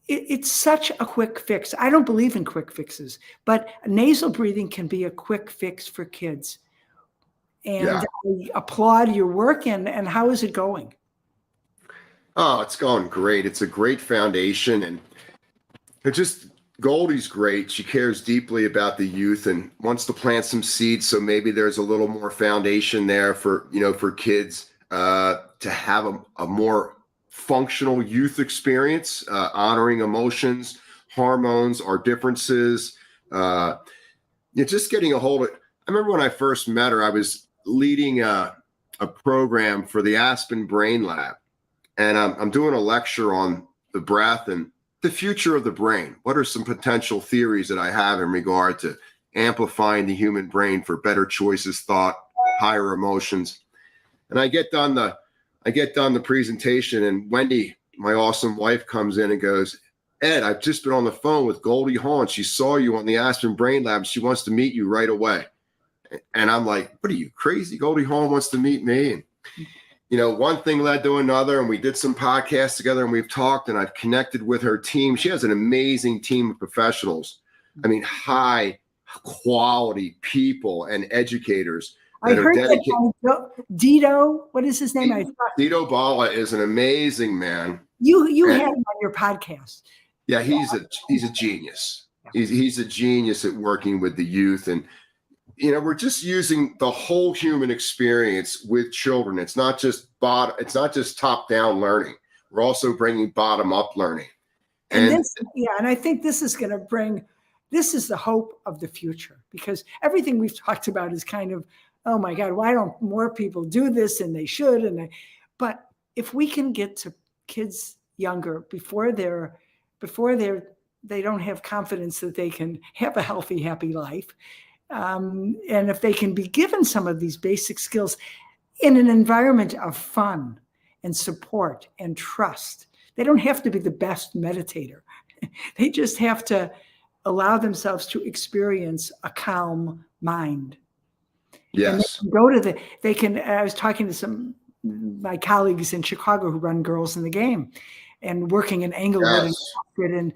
it's such a quick fix. I don't believe in quick fixes, but nasal breathing can be a quick fix for kids. And I applaud your work. And how is it going? Oh, it's going great. It's a great foundation, and Goldie's great. She cares deeply about the youth and wants to plant some seeds. So maybe there's a little more foundation there for kids to have a more functional youth experience, honoring emotions, hormones, our differences. Just getting a hold of it. I remember when I first met her, I was leading a program for the Aspen Brain Lab, and I'm doing a lecture on the breath and the future of the brain. What are some potential theories that I have in regard to amplifying the human brain for better choices, thought, higher emotions? And I get done the presentation, and Wendy, my awesome wife, comes in and goes, Ed, I've just been on the phone with Goldie Hawn. She saw you on the Aspen Brain Lab. She wants to meet you right away. And I'm like, what are you, crazy? Goldie Hawn wants to meet me. And, one thing led to another, and we did some podcasts together, and we've talked, and I've connected with her team. She has an amazing team of professionals. I mean, high quality people and educators. I heard that Dito, what is his name? Dito Bala is an amazing man. You had him on your podcast. Yeah, he's a genius. He's a genius at working with the youth, and we're just using the whole human experience with children. It's not just top down learning. We're also bringing bottom up learning. And I think this is going to bring. This is the hope of the future, because everything we've talked about is kind of, oh my God, why don't more people do this? And they should. But if we can get to kids younger before they don't have confidence that they can have a healthy, happy life, and if they can be given some of these basic skills in an environment of fun and support and trust, they don't have to be the best meditator. They just have to allow themselves to experience a calm mind. Yes. And I was talking to some my colleagues in Chicago who run Girls in the Game, and working in Englewood Yes.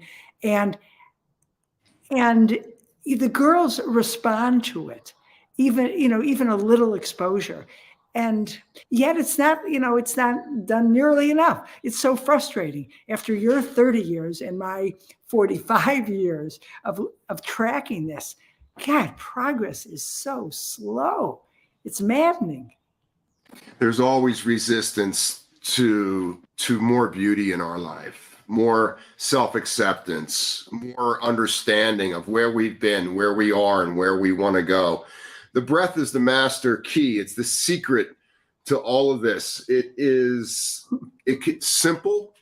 and the girls respond to it, even a little exposure. And yet it's not done nearly enough. It's so frustrating. After your 30 years and my 45 years of tracking this, God, progress is so slow. It's maddening. There's always resistance to more beauty in our life, more self-acceptance, more understanding of where we've been, where we are, and where we want to go. The breath is the master key. It's the secret to all of this. It's simple,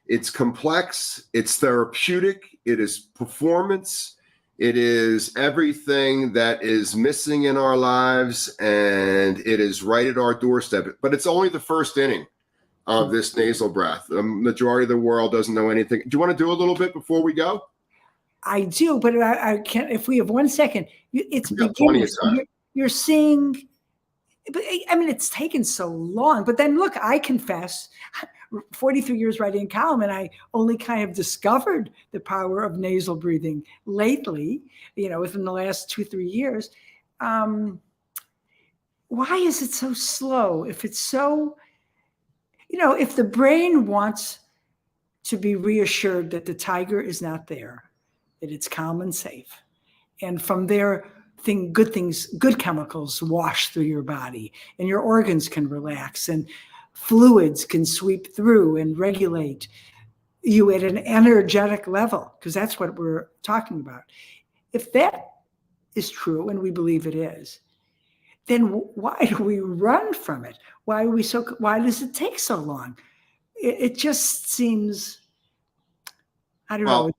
it's complex, it's therapeutic, it is performance, it is everything that is missing in our lives, and it is right at our doorstep. But it's only the first inning of this nasal breath. The majority of the world doesn't know anything. Do you want to do a little bit before we go? I do, but I can't. If we have 1 second, it's beginning. You're seeing, but I mean, it's taken so long. But then look, I confess, 43 years writing a column, and I only kind of discovered the power of nasal breathing lately, within the last 2-3 years. Why is it so slow? If it's so, if the brain wants to be reassured that the tiger is not there, that it's calm and safe, and from there, good chemicals wash through your body, and your organs can relax, and fluids can sweep through and regulate you at an energetic level, because that's what we're talking about. If that is true, and we believe it is, then why do we run from it? Why does it take so long? It just seems, I don't know.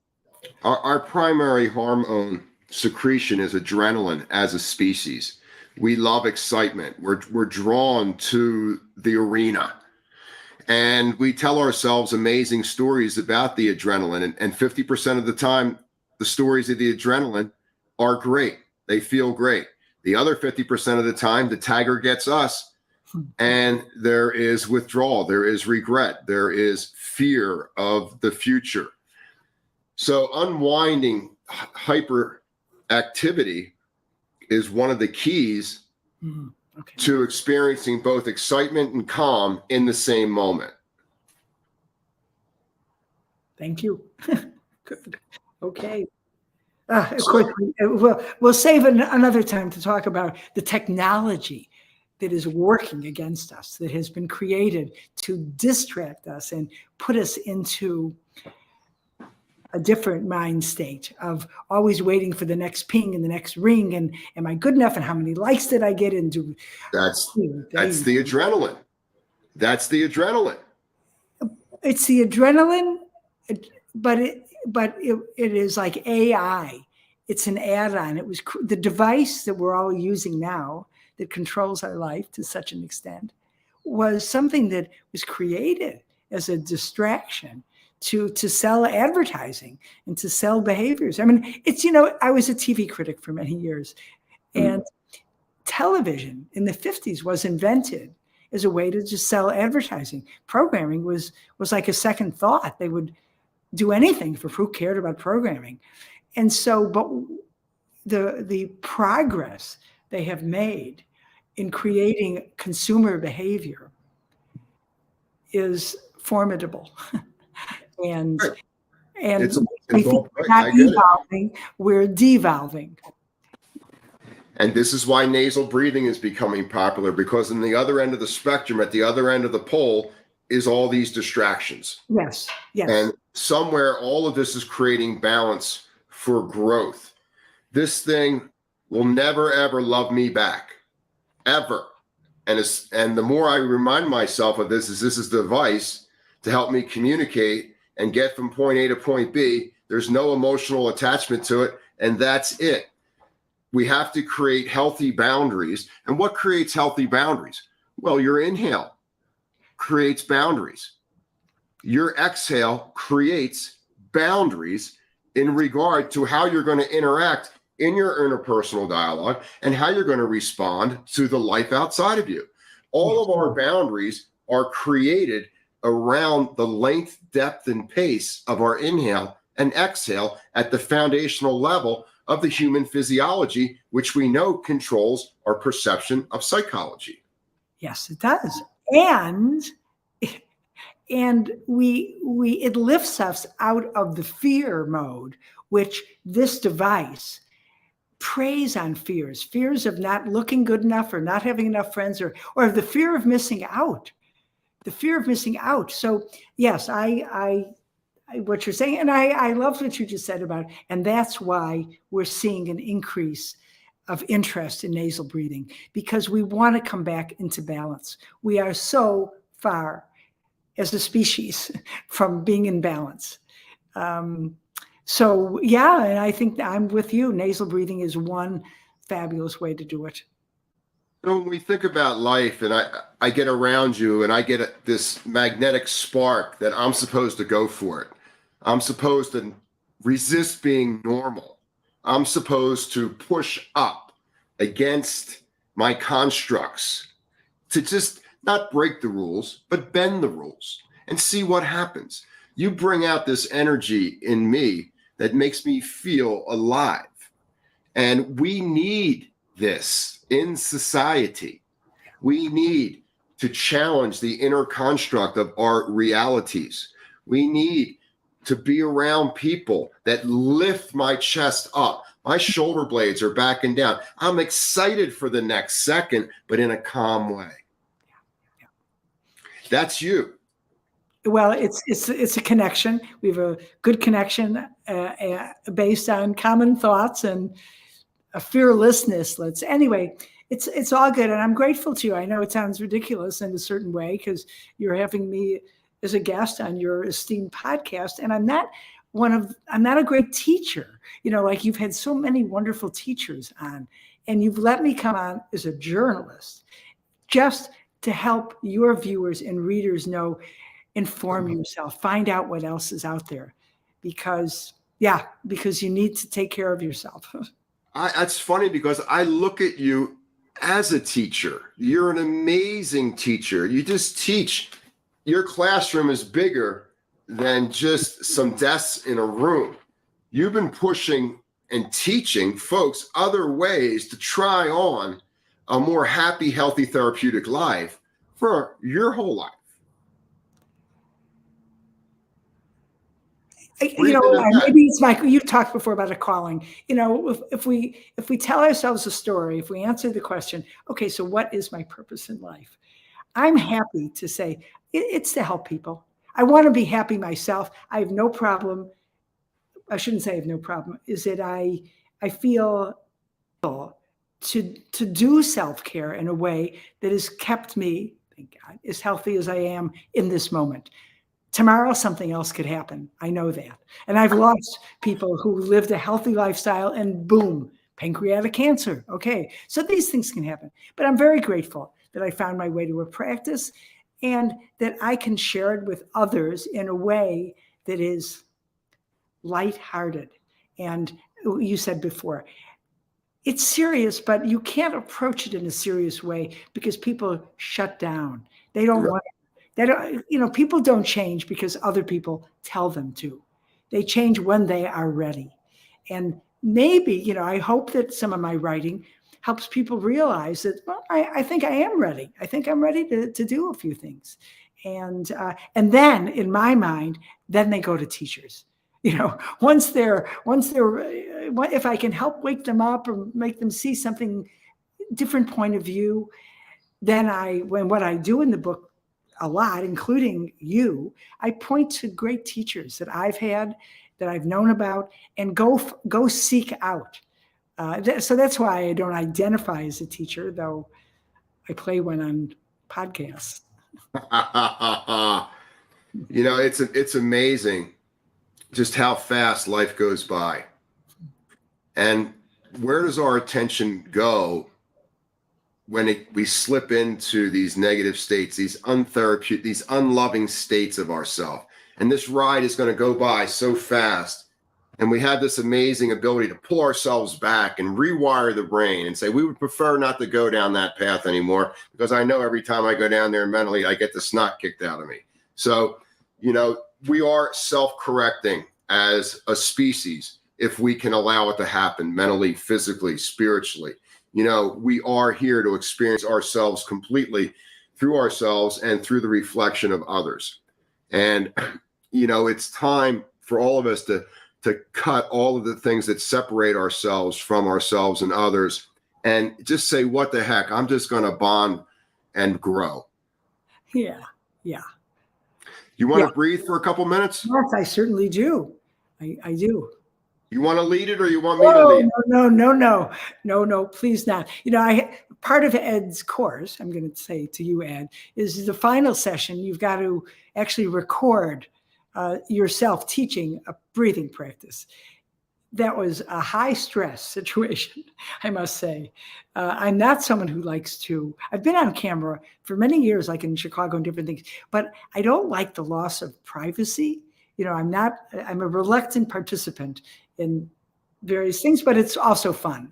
Our primary hormone secretion is adrenaline as a species. We love excitement. We're drawn to the arena. And we tell ourselves amazing stories about the adrenaline. And 50% of the time, the stories of the adrenaline are great. They feel great. The other 50% of the time, the tiger gets us, and there is withdrawal, there is regret, there is fear of the future. So unwinding hyperactivity is one of the keys to experiencing both excitement and calm in the same moment. Thank you. Good. Okay. Of course, we'll save another time to talk about the technology that is working against us, that has been created to distract us and put us into a different mind state of always waiting for the next ping and the next ring, and am I good enough, and how many likes did I get, and that's the adrenaline. That's the adrenaline. It's the adrenaline, but it is like AI. It's an add-on. It was the device that we're all using now that controls our life to such an extent was something that was created as a distraction to sell advertising and to sell behaviors. I mean, it's, I was a TV critic for many years, and television in the 50s was invented as a way to just sell advertising. Programming was like a second thought. They would do anything for who cared about programming. And so, but the progress they have made in creating consumer behavior is formidable. And it's we think we're not evolving, we're devolving. And this is why nasal breathing is becoming popular, because on the other end of the spectrum, at the other end of the pole, is all these distractions. Yes. And somewhere all of this is creating balance for growth. This thing will never, ever love me back, ever. And the more I remind myself of this is the device to help me communicate and get from point A to point B. There's no emotional attachment to it, and that's it. We have to create healthy boundaries. And what creates healthy boundaries? Well, your inhale creates boundaries. Your exhale creates boundaries in regard to how you're going to interact in your interpersonal dialogue and how you're going to respond to the life outside of you. All of our boundaries are created around the length, depth, and pace of our inhale and exhale at the foundational level of the human physiology, which we know controls our perception of psychology. Yes, it does. And it lifts us out of the fear mode, which this device preys on fears of not looking good enough or not having enough friends, or the fear of missing out. So yes, I what you're saying, and I love what you just said about it, and that's why we're seeing an increase of interest in nasal breathing, because we want to come back into balance. We are so far as a species from being in balance. So yeah, and I think I'm with you. Nasal breathing is one fabulous way to do it. When we think about life, and I get around you and I get this magnetic spark that I'm supposed to go for it. I'm supposed to resist being normal. I'm supposed to push up against my constructs, to just not break the rules, but bend the rules and see what happens. You bring out this energy in me that makes me feel alive. And we need this in society. We need to challenge the inner construct of our realities. We need to be around people that lift my chest up. My shoulder blades are backing down. I'm excited for the next second, but in a calm way. That's you. Well, it's a connection. We have a good connection based on common thoughts and a fearlessness. Anyway, it's all good, and I'm grateful to you. I know it sounds ridiculous in a certain way because you're having me as a guest on your esteemed podcast, and I'm not a great teacher. Like you've had so many wonderful teachers on, and you've let me come on as a journalist, just to help your viewers and readers know. Inform yourself, find out what else is out there, because you need to take care of yourself. That's funny because I look at you as a teacher. You're an amazing teacher. You just teach. Your classroom is bigger than just some desks in a room. You've been pushing and teaching folks other ways to try on a more happy, healthy, therapeutic life for your whole life. Maybe it's like you talked before about a calling. If we tell ourselves a story, if we answer the question, okay, so what is my purpose in life? I'm happy to say it's to help people. I want to be happy myself. I have no problem. I shouldn't say I have no problem. Is that I feel to do self-care in a way that has kept me, thank God, as healthy as I am in this moment. Tomorrow, something else could happen. I know that. And I've lost people who lived a healthy lifestyle and boom, pancreatic cancer. Okay, so these things can happen. But I'm very grateful that I found my way to a practice and that I can share it with others in a way that is lighthearted. And you said before, it's serious, but you can't approach it in a serious way because people shut down. They don't want people don't change because other people tell them to. They change when they are ready. And maybe, I hope that some of my writing helps people realize that, well, I think I am ready. I think I'm ready to do a few things. And then in my mind, then they go to teachers. Once they're, if I can help wake them up or make them see something different point of view, then when what I do in the book a lot, including you, I point to great teachers that I've had, that I've known about, and go seek out. So that's why I don't identify as a teacher, though I play one on podcasts. It's amazing just how fast life goes by. And where does our attention go when we slip into these negative states, these untherapeutic, these unloving states of ourselves? And this ride is going to go by so fast. And we have this amazing ability to pull ourselves back and rewire the brain and say, we would prefer not to go down that path anymore, because I know every time I go down there mentally, I get the snot kicked out of me. So, we are self-correcting as a species if we can allow it to happen mentally, physically, spiritually. We are here to experience ourselves completely through ourselves and through the reflection of others. And, it's time for all of us to cut all of the things that separate ourselves from ourselves and others and just say, what the heck, I'm just going to bond and grow. Yeah. You want to breathe for a couple minutes? Yes, I certainly do. I do. You want to lead it, or you want me to lead? No, please not. Part of Ed's course, I'm going to say to you, Ed, is the final session. You've got to actually record yourself teaching a breathing practice. That was a high stress situation, I must say. I'm not someone who likes to, I've been on camera for many years, like in Chicago and different things, but I don't like the loss of privacy. I'm a reluctant participant in various things, but it's also fun.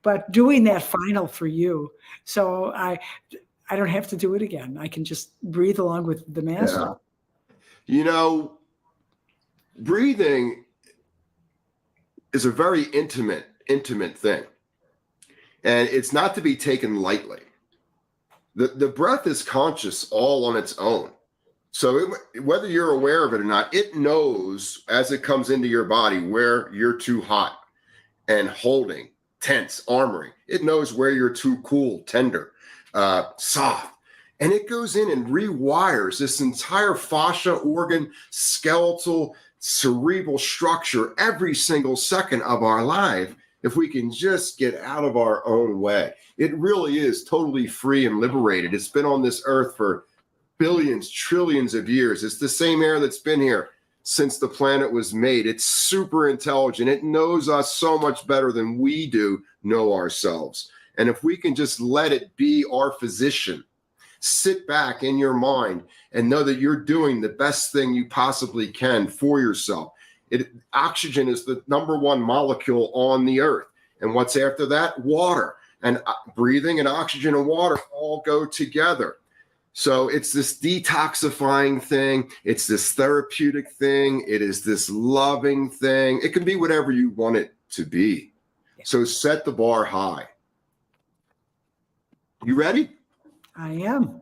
But doing that final for you, so I don't have to do it again. I can just breathe along with the master. Yeah. Breathing is a very intimate thing. And it's not to be taken lightly. The breath is conscious all on its own. So whether you're aware of it or not, it knows as it comes into your body where you're too hot and holding, tense, armoring. It knows where you're too cool, tender, soft. And it goes in and rewires this entire fascia, organ, skeletal, cerebral structure every single second of our life if we can just get out of our own way. It really is totally free and liberated. It's been on this earth for billions, trillions of years. It's the same air that's been here since the planet was made. It's super intelligent. It knows us so much better than we do know ourselves. And if we can just let it be our physician, sit back in your mind and know that you're doing the best thing you possibly can for yourself. Oxygen is the number one molecule on the earth. And what's after that? Water. And breathing and oxygen and water all go together. So it's this detoxifying thing. It's this therapeutic thing. It is this loving thing. It can be whatever you want it to be. So set the bar high. You ready? I am.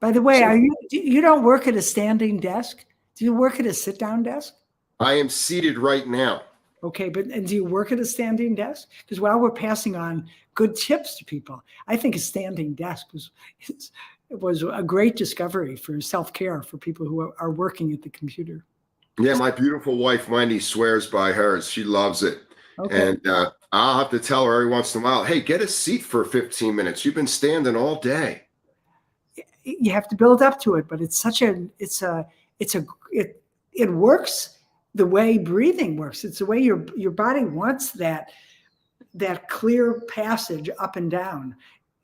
By the way, you don't work at a standing desk? Do you work at a sit-down desk? I am seated right now. Okay, and do you work at a standing desk? Because while we're passing on good tips to people, I think a standing desk was a great discovery for self-care for people who are working at the computer. Yeah, my beautiful wife, Wendy, swears by hers. She loves it. Okay. And I'll have to tell her every once in a while, hey, get a seat for 15 minutes. You've been standing all day. You have to build up to it, but it works the way breathing works. It's the way your body wants that clear passage up and down.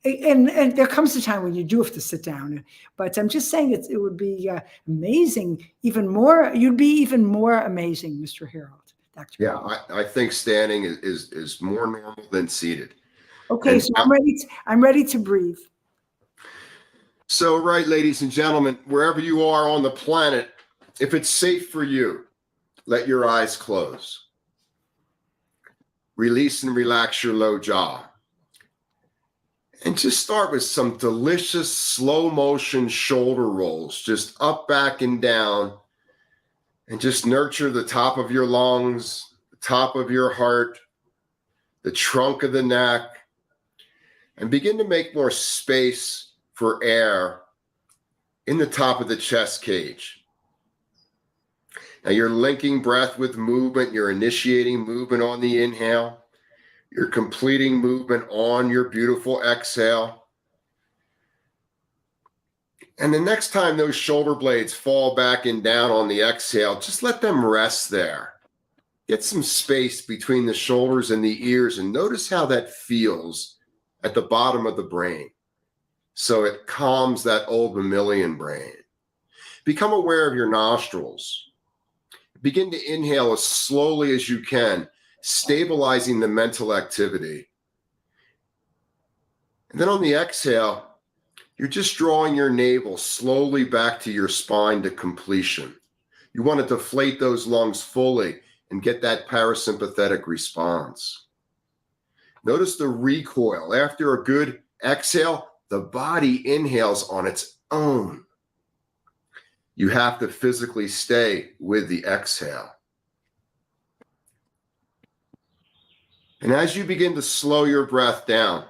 And there comes a time when you do have to sit down, but I'm just saying it would be amazing, even more. You'd be even more amazing, Mr. Harold. Dr. Yeah, I think standing is more normal than seated. Okay, and so I'm ready to breathe. So, right, ladies and gentlemen, wherever you are on the planet, if it's safe for you, let your eyes close. Release and relax your low jaw. And just start with some delicious slow motion shoulder rolls, just up, back, and down. And just nurture the top of your lungs, the top of your heart, the trunk of the neck, and begin to make more space for air in the top of the chest cage. Now you're linking breath with movement. You're initiating movement on the inhale. You're completing movement on your beautiful exhale. And the next time those shoulder blades fall back and down on the exhale, just let them rest there. Get some space between the shoulders and the ears and notice how that feels at the bottom of the brain. So it calms that old mammalian brain. Become aware of your nostrils. Begin to inhale as slowly as you can, stabilizing the mental activity. And then on the exhale, you're just drawing your navel slowly back to your spine to completion. You want to deflate those lungs fully and get that parasympathetic response. Notice the recoil. After a good exhale, the body inhales on its own. You have to physically stay with the exhale. And as you begin to slow your breath down,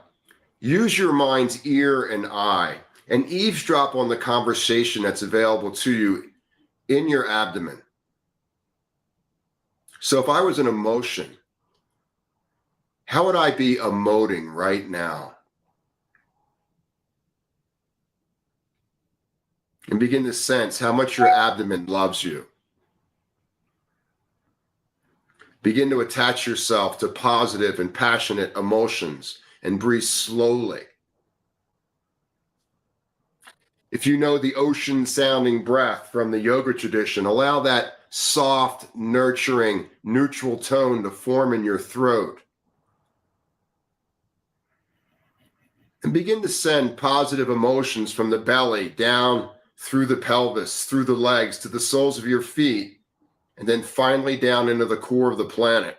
use your mind's ear and eye and eavesdrop on the conversation that's available to you in your abdomen. So if I was an emotion, how would I be emoting right now? And begin to sense how much your abdomen loves you. Begin to attach yourself to positive and passionate emotions and breathe slowly. If you know the ocean sounding breath from the yoga tradition, allow that soft, nurturing, neutral tone to form in your throat. And begin to send positive emotions from the belly down through the pelvis, through the legs, to the soles of your feet, and then finally down into the core of the planet.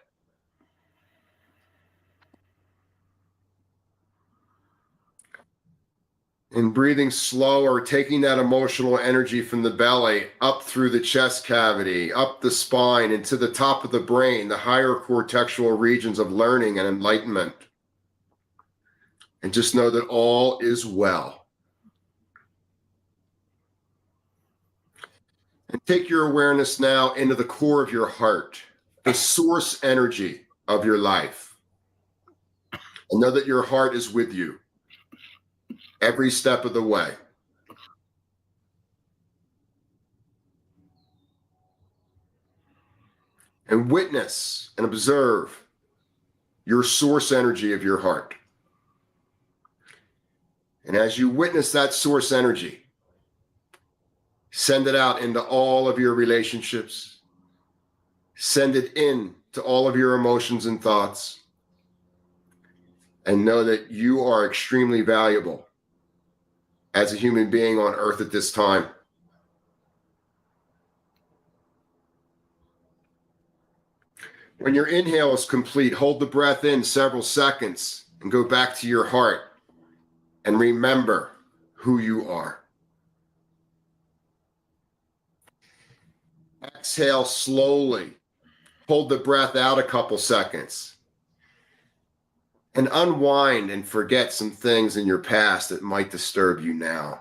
And breathing slower, taking that emotional energy from the belly up through the chest cavity, up the spine, into the top of the brain, the higher cortexual regions of learning and enlightenment. And just know that all is well. And take your awareness now into the core of your heart, the source energy of your life. And know that your heart is with you every step of the way. And witness and observe your source energy of your heart. And as you witness that source energy, send it out into all of your relationships. Send it in to all of your emotions and thoughts. And know that you are extremely valuable as a human being on earth at this time. When your inhale is complete, hold the breath in several seconds and go back to your heart and remember who you are. Exhale slowly. Hold the breath out a couple seconds and unwind and forget some things in your past that might disturb you now.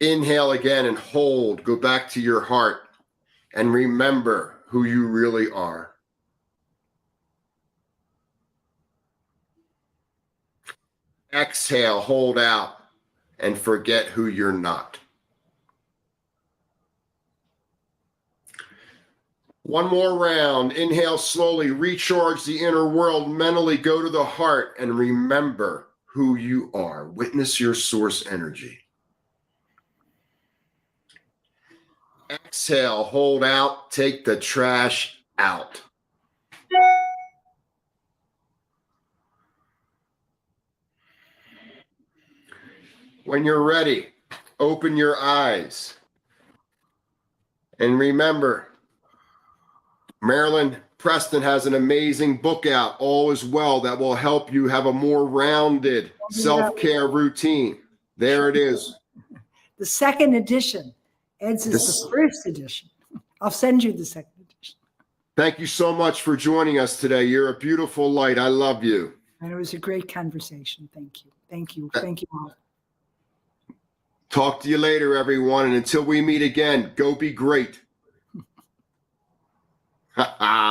Inhale again and hold. Go back to your heart and remember who you really are. Exhale, hold out, and forget who you're not. One more round. Inhale slowly, recharge the inner world, mentally go to the heart and remember who you are. Witness your source energy. Exhale, hold out, take the trash out. When you're ready, open your eyes. And remember, Marilynn Preston has an amazing book out, All Is Well, that will help you have a more rounded self-care routine. There it is. The second edition. Ed's is the first edition. I'll send you the second edition. Thank you so much for joining us today. You're a beautiful light. I love you. And it was a great conversation. Thank you. Thank you. Thank you all. Talk to you later, everyone. And until we meet again, go be great.